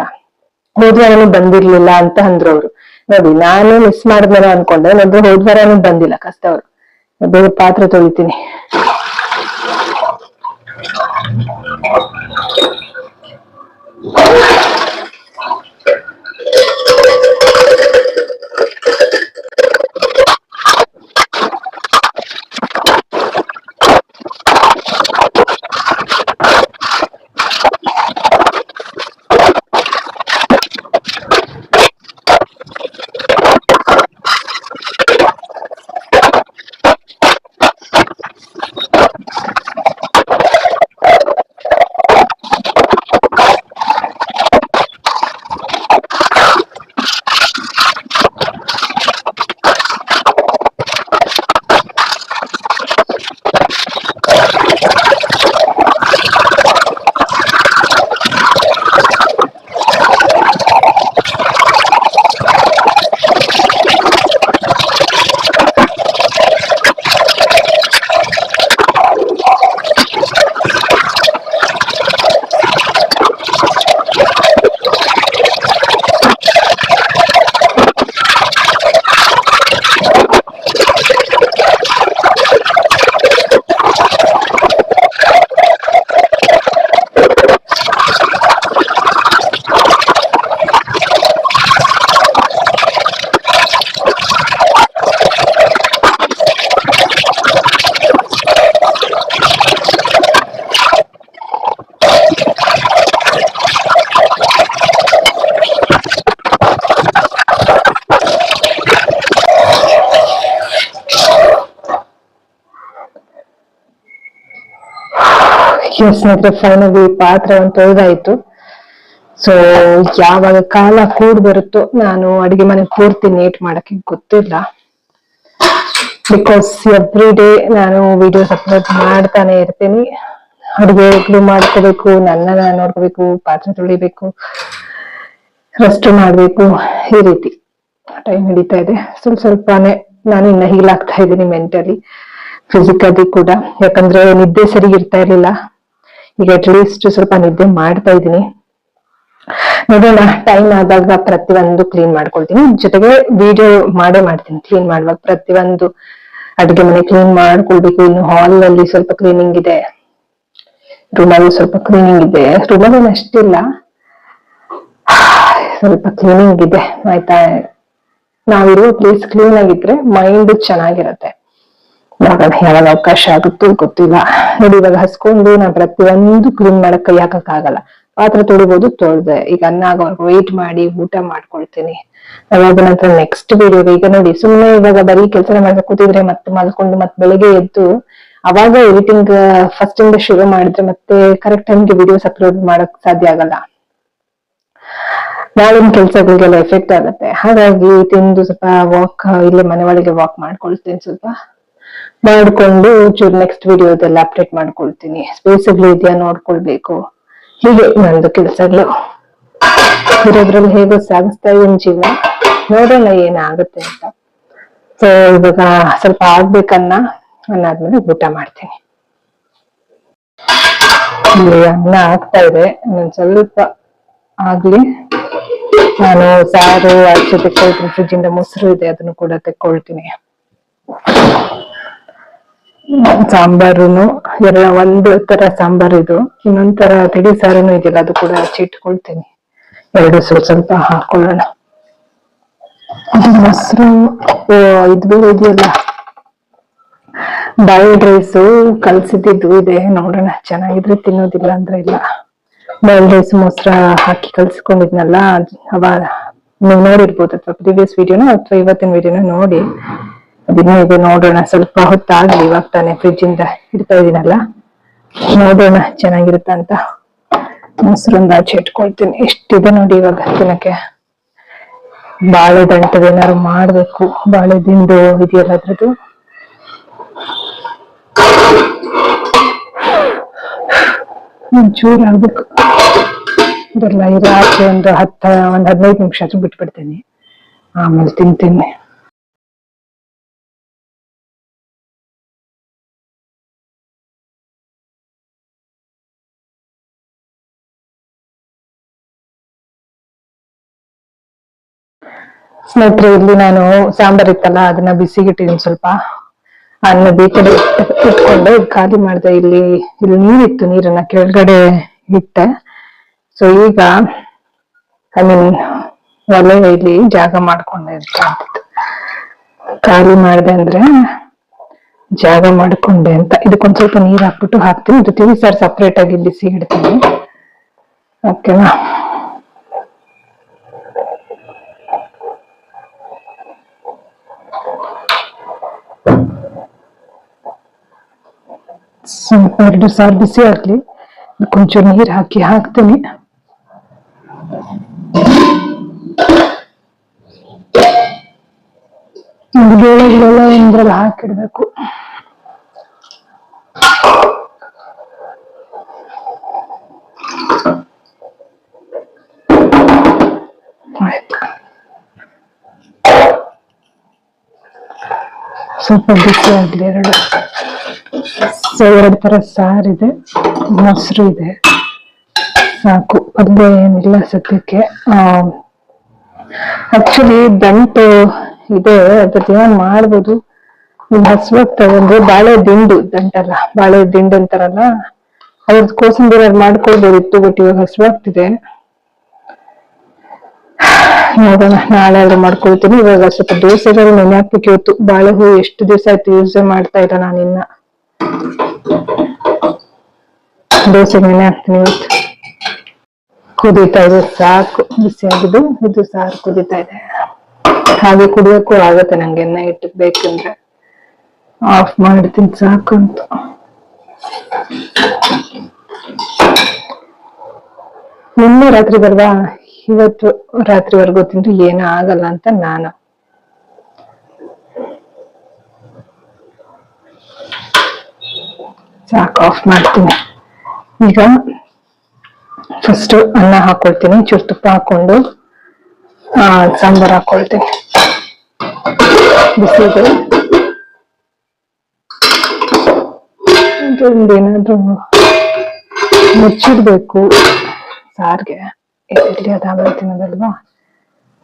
ಹೋದ್ವಾರನು ಬಂದಿರ್ಲಿಲ್ಲ ಅಂತ ಅಂದ್ರು ಅವ್ರು. ನೋಡಿ ನಾನು ಮಿಸ್ ಮಾಡಿದ್ಮೇಲೆ ಅನ್ಕೊಂಡೆ, ನೋಡಿದ್ರೆ ಹೋದ್ವಾರನು ಬಂದಿಲ್ಲ ಕಸದವ್ರು. ಬೇಗ ಪಾತ್ರೆ ತೊಳಿತೀನಿ. ಸ್ನೇಹಿತರೆ, ಫೈನಲಿ ಪಾತ್ರೆ ಒಂದು ತೊಳೆದಾಯ್ತು. ಸೊ ಯಾವಾಗ ಕಾಲ ಕೂಡ್ ಬರುತ್ತೋ ನಾನು ಅಡಿಗೆ ಮನೆ ಪೂರ್ತಿ ನೀಟ್ ಮಾಡಕ್ಕೆ ಗೊತ್ತಿಲ್ಲ. ಬಿಕಾಸ್ ಎವ್ರಿ ಡೇ ನಾನು ವಿಡಿಯೋಸ್ ಅಪ್ಲೋಡ್ ಮಾಡ್ತಾನೆ ಇರ್ತೀನಿ. ಅಡುಗೆಗಳು ಮಾಡ್ಕೋಬೇಕು, ನನ್ನ ನೋಡ್ಕೋಬೇಕು, ಪಾತ್ರೆ ತೊಳಿಬೇಕು, ರೆಸ್ಟ್ ಮಾಡ್ಬೇಕು, ಈ ರೀತಿ ಟೈಮ್ ಹಿಡಿತಾ ಇದೆ. ಸ್ವಲ್ಪನೇ ನಾನು ಇನ್ನ ಹೀಲ್ ಆಗ್ತಾ ಇದ್ದೀನಿ ಮೆಂಟಲಿ, ಫಿಸಿಕಲಿ ಕೂಡ. ಯಾಕಂದ್ರೆ ನಿದ್ದೆ ಸರಿ ಇರ್ತಾ ಇರ್ಲಿಲ್ಲ. ಈಗ ಅಟ್ ಲೀಸ್ಟ್ ಸ್ವಲ್ಪ ನಿದ್ದೆ ಮಾಡ್ತಾ ಇದ್ದೀನಿ. ನೋಡೋಣ, ಟೈಮ್ ಆದಾಗ ಪ್ರತಿಯೊಂದು ಕ್ಲೀನ್ ಮಾಡ್ಕೊಳ್ತೀನಿ. ಜೊತೆಗೆ ವಿಡಿಯೋ ಮಾಡ್ತೀನಿ. ಕ್ಲೀನ್ ಮಾಡುವಾಗ ಪ್ರತಿಯೊಂದು ಅಡುಗೆ ಮನೆ ಕ್ಲೀನ್ ಮಾಡ್ಕೊಳ್ಬೇಕು. ಇನ್ನು ಹಾಲ್ ಅಲ್ಲಿ ಸ್ವಲ್ಪ ಕ್ಲೀನಿಂಗ್ ಇದೆ, ರೂಮಲ್ಲಿ ಸ್ವಲ್ಪ ಕ್ಲೀನಿಂಗ್ ಇದೆ. ರೂಮಲ್ಲಿ ಅಷ್ಟಿಲ್ಲ, ಸ್ವಲ್ಪ ಕ್ಲೀನಿಂಗ್ ಇದೆ. ಆಯ್ತಾ, ನಾವಿರೋ ಪ್ಲೇಸ್ ಕ್ಲೀನ್ ಆಗಿದ್ರೆ ಮೈಂಡ್ ಚೆನ್ನಾಗಿರತ್ತೆ. ನೋಡೋಣ ಯಾವಾಗ ಅವಕಾಶ ಆಗುತ್ತೋ ಗೊತ್ತಿಲ್ಲ. ನೋಡಿ ಇವಾಗ ಹಸ್ಕೊಂಡು ನಾನು ಪ್ರತಿಯೊಂದು ಕ್ಲೀನ್ ಮಾಡಕ್ ಕೈ ಹಾಕಕ್ಕಾಗಲ್ಲ. ಪಾತ್ರೆ ತೊಳಿಬಹುದು, ತೊಳ್ದೆ. ಈಗ ಅನ್ನ ಆಗೋವರೆಗೂ ವೇಟ್ ಮಾಡಿ ಊಟ ಮಾಡ್ಕೊಳ್ತೀನಿ. ಅದಾದ ನಂತರ ನೆಕ್ಸ್ಟ್ ವಿಡಿಯೋಗೆ. ಈಗ ನೋಡಿ, ಸುಮ್ಮನೆ ಇವಾಗ ಬರೀ ಕೆಲಸ ಮಾಡಕ್ ಕೂತಿದ್ರೆ ಮತ್ತೆ ಮಲ್ಕೊಂಡು ಮತ್ತೆ ಬೆಳಿಗ್ಗೆ ಎದ್ದು ಅವಾಗ ಎಡಿಟಿಂಗ್ ಫಸ್ಟ್ ಇಂದ ಶುರು ಮಾಡಿದ್ರೆ ಮತ್ತೆ ಕರೆಕ್ಟ್ ಟೈಮ್ಗೆ ವಿಡಿಯೋಸ್ ಅಪ್ಲೋಡ್ ಮಾಡಕ್ ಸಾಧ್ಯ ಆಗಲ್ಲ. ನಾಳಿನ ಕೆಲ್ಸಗಳಿಗೆಲ್ಲ ಎಫೆಕ್ಟ್ ಆಗುತ್ತೆ. ಹಾಗಾಗಿ ತಿಂದು ಸ್ವಲ್ಪ ವಾಕ್, ಇಲ್ಲೇ ಮನೆ ಒಳಗೆ ವಾಕ್ ಮಾಡ್ಕೊಳ್ತೀನಿ. ಸ್ವಲ್ಪ ಮಾಡ್ಕೊಂಡು ಚೂರು ನೆಕ್ಸ್ಟ್ ವಿಡಿಯೋದೆಲ್ಲ ಅಪ್ಡೇಟ್ ಮಾಡ್ಕೊಳ್ತೀನಿ. ಸ್ಪೇಸ್ಗಳು ಇದೆಯಾ ನೋಡ್ಕೊಳ್ಬೇಕು. ಹೀಗೆ ನಂದು ಕೆಲ್ಸಗಳು ಇರೋದ್ರಲ್ಲಿ ಹೇಗೋ ಸಾಗಿಸ್ತಾ ಇದೀನಿ ಜೀವನ. ನೋಡೋಣ ಏನಾಗುತ್ತೆ ಅಂತ. ಸೊ ಇವಾಗ ಸ್ವಲ್ಪ ಅನ್ನಾದ್ಮೇಲೆ ಊಟ ಮಾಡ್ತೀನಿ. ಇಲ್ಲಿ ಅನ್ನ ಆಗ್ತಾ ಇದೆ, ಇನ್ನೊಂದ್ ಸ್ವಲ್ಪ ಆಗ್ಲಿ. ನಾನು ಸಾರು ಆಚೆ ತೆಕ್ಕೊಳ್ತೀನಿ, ಫ್ರಿಜ್ ಇಂದ ಮೊಸರು ಇದೆ ಅದನ್ನು ಕೂಡ ತೆಕ್ಕೊಳ್ತೀನಿ. ಸಾಂಬಾರುನು ಒಂದು ತರ ಸಾಂಬಾರ್ ಇದು, ಇನ್ನೊಂದ್ ತರ ತಿಳಿ ಸಾರುನು ಇದೆಯಲ್ಲ ಅದು ಕೂಡ ಆಚೆ ಇಟ್ಕೊಳ್ತೀನಿ. ಎರಡು ಸ್ವಲ್ಪ ಹಾಕೊಳ್ಳೋಣ. ಇದು ಮೊಸರು ಇದು ಬೇರೆ ಇದೆಯಲ್ಲ, ಬಾಯ್ಲ್ಡ್ ರೈಸು ಕಲ್ಸಿದ್ದು ಇದೆ, ನೋಡೋಣ ಚೆನ್ನಾಗಿದ್ರೆ ತಿನ್ನೋದಿಲ್ಲ ಅಂದ್ರೆ ಇಲ್ಲ. ಬಾಯ್ಲ್ಡ್ ರೈಸ್ ಮೊಸರ ಹಾಕಿ ಕಲ್ಸ್ಕೊಂಡಿದ್ನಲ್ಲ, ಅವಾಗ ನೀವು ನೋಡಿರ್ಬೋದು, ಅಥವಾ ಪ್ರೀವಿಯಸ್ ವಿಡಿಯೋನ ಅಥವಾ ಇವತ್ತಿನ ವಿಡಿಯೋನ ನೋಡಿ. ಅದಿನ್ನ ಇದೆ, ನೋಡೋಣ. ಸ್ವಲ್ಪ ಹೊತ್ತಾಗ್ಲಿ, ಇವಾಗ ತಾನೆ ಫ್ರಿಜ್ ಇಂದ ಇಡ್ತಾ ಇದೀನಲ್ಲ, ನೋಡೋಣ ಚೆನ್ನಾಗಿರುತ್ತ ಅಂತ. ಮೊಸರೊಂದು ಆಚೆ ಇಟ್ಕೊಳ್ತೀನಿ. ಎಷ್ಟಿದೆ ನೋಡಿ ಇವಾಗ ತಿನ್ನಕ್ಕೆ. ಬಾಳೆ ದಂಟದ ಏನಾದ್ರು ಮಾಡ್ಬೇಕು, ಬಾಳೆ ದಿಂಡು ಇದೆಯಲ್ಲ ಅದ್ರದ್ದು. ಒಂಚೂರು ಆಗ್ಬೇಕು ಇದೆಲ್ಲ. ಇದು ಆಚೆ ಒಂದ್ 15 ನಿಮಿಷ ಆದ್ರೂ ಬಿಟ್ಬಿಡ್ತೀನಿ, ಆಮೇಲೆ ತಿಂತೀನಿ. ಸ್ನೇಹಿತರೆ, ಇಲ್ಲಿ ನಾನು ಸಾಂಬಾರ್ ಇತ್ತಲ್ಲ ಅದನ್ನ ಬಿಸಿಗಿಟ್ಟಿದ್ದೀನಿ. ಸ್ವಲ್ಪ ಅನ್ನ ಬೇಕಡೆ ಇಟ್ಕೊಂಡು ಖಾಲಿ ಮಾಡ್ದೆ. ಇಲ್ಲಿ ನೀರಿತ್ತು, ನೀರನ್ನ ಕೆಳಗಡೆ ಇಟ್ಟೆ. ಸೊ ಈಗ ಒಲೆ ಇಲ್ಲಿ ಜಾಗ ಮಾಡ್ಕೊಂಡೆ ಅಂತ ಖಾಲಿ ಮಾಡ್ದೆ ಅಂದ್ರೆ ಜಾಗ ಮಾಡ್ಕೊಂಡೆ ಅಂತ. ಇದಕ್ಕೊಂದ್ ಸ್ವಲ್ಪ ನೀರ್ ಹಾಕ್ಬಿಟ್ಟು ಹಾಕ್ತೀನಿ. ಇದು ತಿಳಿ ಸಾರು ಸಪ್ರೇಟ್ ಆಗಿ ಬಿಸಿ ಇಡ್ತೀನಿ. ಓಕೆನಾ? ಸ್ವಲ್ಪ 2 ಸಾರು ಬಿಸಿ ಆಗ್ಲಿ, ಕೊಂಚೂರು ನೀರ್ ಹಾಕ್ತೀನಿ. ಬೇಳೆಗಳೆಲ್ಲ ಒಂದ್ರಲ್ಲಿ ಹಾಕಿಡ್ಬೇಕು. ಸ್ವಲ್ಪ ಬಿಸಿ ಆಗ್ಲಿ. 2 ತರ ಸಾರಿದೆ, ಮೊಸರು ಇದೆ, ಸಾಕು. ಅಲ್ಲೇ ಏನಿಲ್ಲ ಸದ್ಯಕ್ಕೆ. ಆಕ್ಚುಲಿ ದಂಟು ಇದೆ, ಅದ್ರದ್ದು ಏನ್ ಮಾಡ್ಬೋದು. ಹಸ್ವಾಗ್ತದೆ ಅಂದ್ರೆ ಬಾಳೆ ದಿಂಡು ದಂಟಲ್ಲ, ಬಾಳೆ ದಿಂಡು ಅಂತಾರಲ್ಲ, ಅದ್ರದ್ದು ಕೋಸಂಬರಿ ಮಾಡ್ಕೊಳ್ಬೋದಿತ್ತು. ಬಟ್ ಇವಾಗ ಹಸ್ವಾಗ್ತಿದೆ, ನೋಡೋಣ ನಾಳೆ ಆದ್ರೂ ಮಾಡ್ಕೊಳ್ತೀನಿ. ಇವಾಗ ಸ್ವಲ್ಪ ದೋಸೆಗಳು ನೆನೆ ಹಾಕ್ಬೇಕು. ಇವತ್ತು ಬಾಳೆ ಹೂ ಎಷ್ಟು ದಿವಸ ಆಯ್ತು ಯೂಸ್ ಮಾಡ್ತಾ ಇಲ್ಲ ನಾನಿನ್ನ. ದೋಸೆ ನೆನೆ ಹಾಕ್ತೀನಿ ಇವತ್ತು. ಕುದೀತಾ ಇದೆ, ಸಾಕು. ಬಿಸಿಯಾಗಿದ್ದು ಇದು ಸಾರು ಕುದೀತಾ ಇದೆ. ಹಾಗೆ ಕುಡಿಯೋಕ್ಕೂ ಆಗತ್ತೆ ನಂಗೆ, ನೈಟ್ ಬೇಕಂದ್ರೆ. ಆಫ್ ಮಾಡ್ತೀನಿ ಸಾಕು ಅಂತ. ನಿನ್ನೆ ರಾತ್ರಿ ಬಲ್ವಾ, ಇವತ್ತು ರಾತ್ರಿವರೆಗೂ ತಿಂದ್ರೆ ಏನೂ ಆಗಲ್ಲ ಅಂತ ನಾನು. ಸಾಕು, ಆಫ್ ಮಾಡ್ತೀನಿ. ಈಗ ಫಸ್ಟ್ ಅನ್ನ ಹಾಕೊಳ್ತೀನಿ, ಚೂರು ತುಪ್ಪ ಹಾಕೊಂಡು ಸಾಂಬಾರ್ ಹಾಕೊಳ್ತೀನಿ. ಬಿಸಿಗೆ ಏನಾದ್ರು ಮುಚ್ಚಿಡ್ಬೇಕು ಸಾರ್ಗೆ. ಎಲ್ಲಿ ಅದಾಗಲಿ ತಿನ್ನೋದಲ್ವಾ,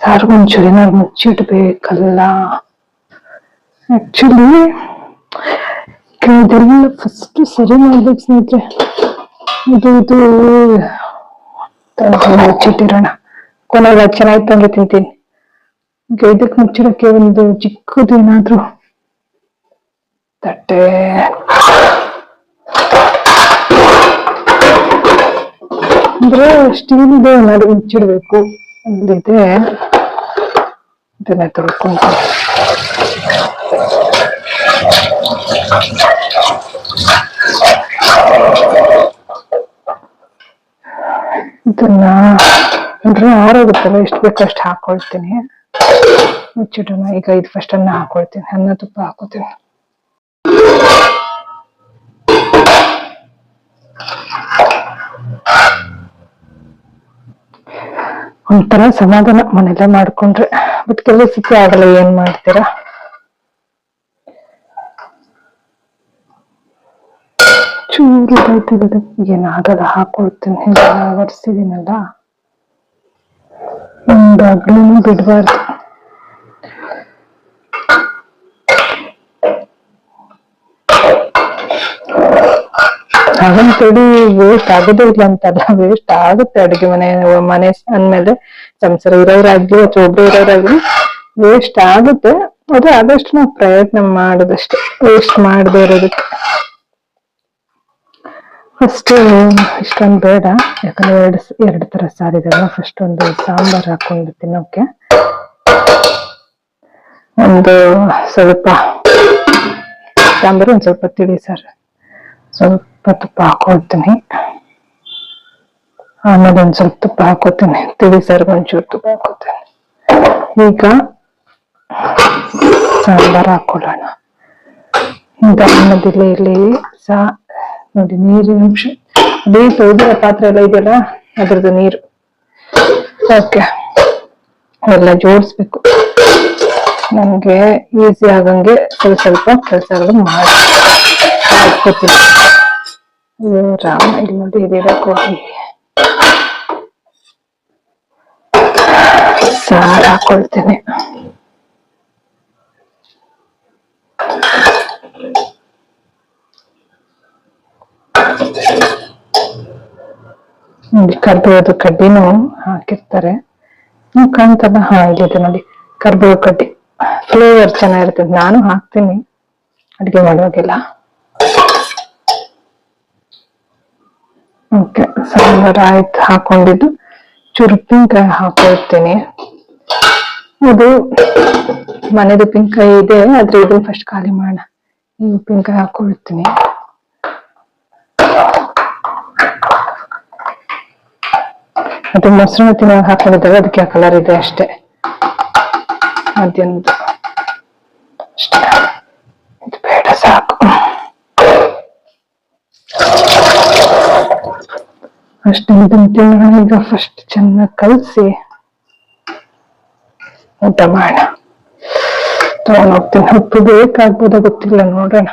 ಸಾರ್ಗೆ ಒಂಚೂರು ಏನಾದ್ರು ಮುಚ್ಚಿಡ್ಬೇಕಲ್ಲ. ಆಕ್ಚುಲಿ ಇದೆಲ್ಲ ಫಸ್ಟ್ ಸರಿ ಮಾಡ್ಬೇಕು ಸ್ನೇಹಿತರೆ. ಇದು ಮುಚ್ಚಿಟ್ಟಿರೋಣ, ಕೊನೆಗೆ ಚೆನ್ನಾಯ್ತು ಅಂದ್ರೆ ತಿಂತೀನಿ. ಈಗ ಇದಕ್ಕೆ ಮುಚ್ಚಿಡಕ್ಕೆ ಒಂದು ಚಿಕ್ಕದು ಏನಾದ್ರು ತಟ್ಟೆ, ಅಂದ್ರೆ ಸ್ಟೀಲ್ದೆ ಏನಾದ್ರು ಮುಚ್ಚಿಡ್ಬೇಕು. ಅಲ್ಲಿದೆ, ಇದನ್ನ ತೊಳ್ಕೊಂಡು ಇದನ್ನ ಅಂದ್ರೆ ಆರೋಗುತ್ತಲ್ಲ, ಎಷ್ಟು ಬೇಕಷ್ಟು ಹಾಕೊಳ್ತೀನಿ. ಮುಚ್ಚಿಡೋಣ. ಈಗ ಇದು ಫಸ್ಟ್ ಅನ್ನ ಹಾಕೊಳ್ತೀನಿ, ಅನ್ನ ತುಪ್ಪ ಹಾಕೋತೀನಿ. ಒಂಥರ ಸಮಾಧಾನ ಮನೆಲ್ಲ ಮಾಡ್ಕೊಂಡ್ರೆ. ಬಟ್ ಕೆಲವು ಸತಿ ಆಗಲ್ಲ, ಏನ್ ಮಾಡ್ತೀರಾ. ಚೂರು ಏನಾಗಲ್ಲ, ಹಾಕೊಳ್ತೀನಿ. ಒರೆಸಿದೀನಲ್ಲ. ಒಂದಾಗ್ಲೂ ಬಿಡಬಾರ್ದು. ಹಾಗಂತೇಳಿ ವೇಸ್ಟ್ ಆಗೋದಿಲ್ಲ ಅಂತಲ್ಲ, ವೇಸ್ಟ್ ಆಗುತ್ತೆ ಅಡುಗೆ ಮನೆ ಅಂದ್ಮೇಲೆ ಸಂಸಾರ ಇರೋರಾಗ್ಲಿ ಅಥವಾ ಒಬ್ರು ಇರೋರಾಗ್ಲಿ ವೇಸ್ಟ್ ಆಗುತ್ತೆ. ಅದು ಆದಷ್ಟು ನಾವು ಪ್ರಯತ್ನ ಮಾಡೋದಷ್ಟೇ, ವೇಸ್ಟ್ ಮಾಡದೇ ಇರೋದಕ್ಕೆ. ಫಸ್ಟ್ ಇಷ್ಟೊಂದು ಬೇಡ, ಯಾಕಂದ್ರೆ ಎರಡು ತರ ಸಾರಿದೆಲ್ಲ. ಫಸ್ಟ್ ಒಂದು ಸಾಂಬಾರ್ ಹಾಕೊಂಡು ತಿನ್ನೋಕೆ ಒಂದು ಸ್ವಲ್ಪ ಸಾಂಬಾರು, ಒಂದ್ ಸ್ವಲ್ಪ ತಿಳಿ ಸಾರು, ಸ್ವಲ್ಪ ತುಪ್ಪ ಹಾಕೊಳ್ತೀನಿ. ಆಮೇಲೆ ಒಂದ್ ಸ್ವಲ್ಪ ತುಪ್ಪ ಹಾಕೋತೀನಿ, ತಿಳಿ ಸಾರಿಗೆ ಒಂಚೂರು ತುಪ್ಪ ಹಾಕೋತೀನಿ. ಈಗ ಸಾಂಬಾರ್ ಹಾಕೊಳ್ಳೋಣ. ಈಗ ಅನ್ನದಿಲ್ಲ ಇಲ್ಲಿ ನೋಡಿ, ನೀರಿನ ಅಂಶ ಅದೇ ತೊಳೆದಿರೋ ಪಾತ್ರೆ ಎಲ್ಲ ಇದೆಯಲ್ಲ ಅದ್ರದ್ದು ನೀರು. ಓಕೆ, ಎಲ್ಲ ಜೋಡಿಸ್ಬೇಕು. ನನ್ಗೆ ಈಸಿ ಆಗಂಗೆ ಸ್ವಲ್ಪ ಕೆಲಸಗಳು ಮಾಡ್ಕೋತೀನಿ. ರಾಮ, ಇಲ್ಲಿ ನೋಡಿ ಇದಿರಕ್ಕೆ ಸಾರು ಹಾಕೊಳ್ತೀನಿ. ಕರ್ಬೇವದ ಕಡ್ಡಿನೂ ಹಾಕಿರ್ತಾರೆ, ಕಾಣ್ತಲ್ಲ. ಇಲ್ಲಿದೆ ನೋಡಿ ಕರ್ಬೇವು ಕಡ್ಡಿ, ಫ್ಲೇವರ್ ಚೆನ್ನಾಗಿರ್ತದೆ. ನಾನು ಹಾಕ್ತೀನಿ ಅಡಿಗೆ ಮಾಡುವಾಗೆಲ್ಲ. ಓಕೆ, ಸಾಂಬಾರ್ ಆಯ್ತು. ಹಾಕೊಂಡಿದ್ದು ಚೂರು ಉಪ್ಪಿನಕಾಯಿ ಹಾಕೊಳ್ತೀನಿ. ಅದು ಮನೆದು ಉಪ್ಪಿನಕಾಯಿ ಇದೆ, ಆದ್ರೆ ಇದನ್ನ ಫಸ್ಟ್ ಖಾಲಿ ಮಾಡೋಣ. ಈ ಉಪ್ಪಿನಕಾಯಿ ಹಾಕೊಳ್ತೀನಿ. ಅದು ಮೊಸರು ತಿನ್ನೋ ಹಾಕೊಂಡಿದ್ದಾಗ ಅದಕ್ಕೆ ಆ ಕಲರ್ ಇದೆ ಅಷ್ಟೇ. ಮಧ್ಯಾಹ್ನದ್ದು ಅಷ್ಟೇ, ಇದು ಬೇಡ, ಸಾಕು. ಅಷ್ಟೇ, ಇದನ್ನ ತಿನ್ನೋಣ. ಈಗ ಫಸ್ಟ್ ಚೆನ್ನಾಗಿ ಕಲಸಿ ಊಟ ಮಾಡೋಣ. ತಗೊಂಡೋಗ್ತೀನಿ. ಉಪ್ಪು ಬೇಕಾಗ್ಬೋದ ಗೊತ್ತಿಲ್ಲ, ನೋಡೋಣ.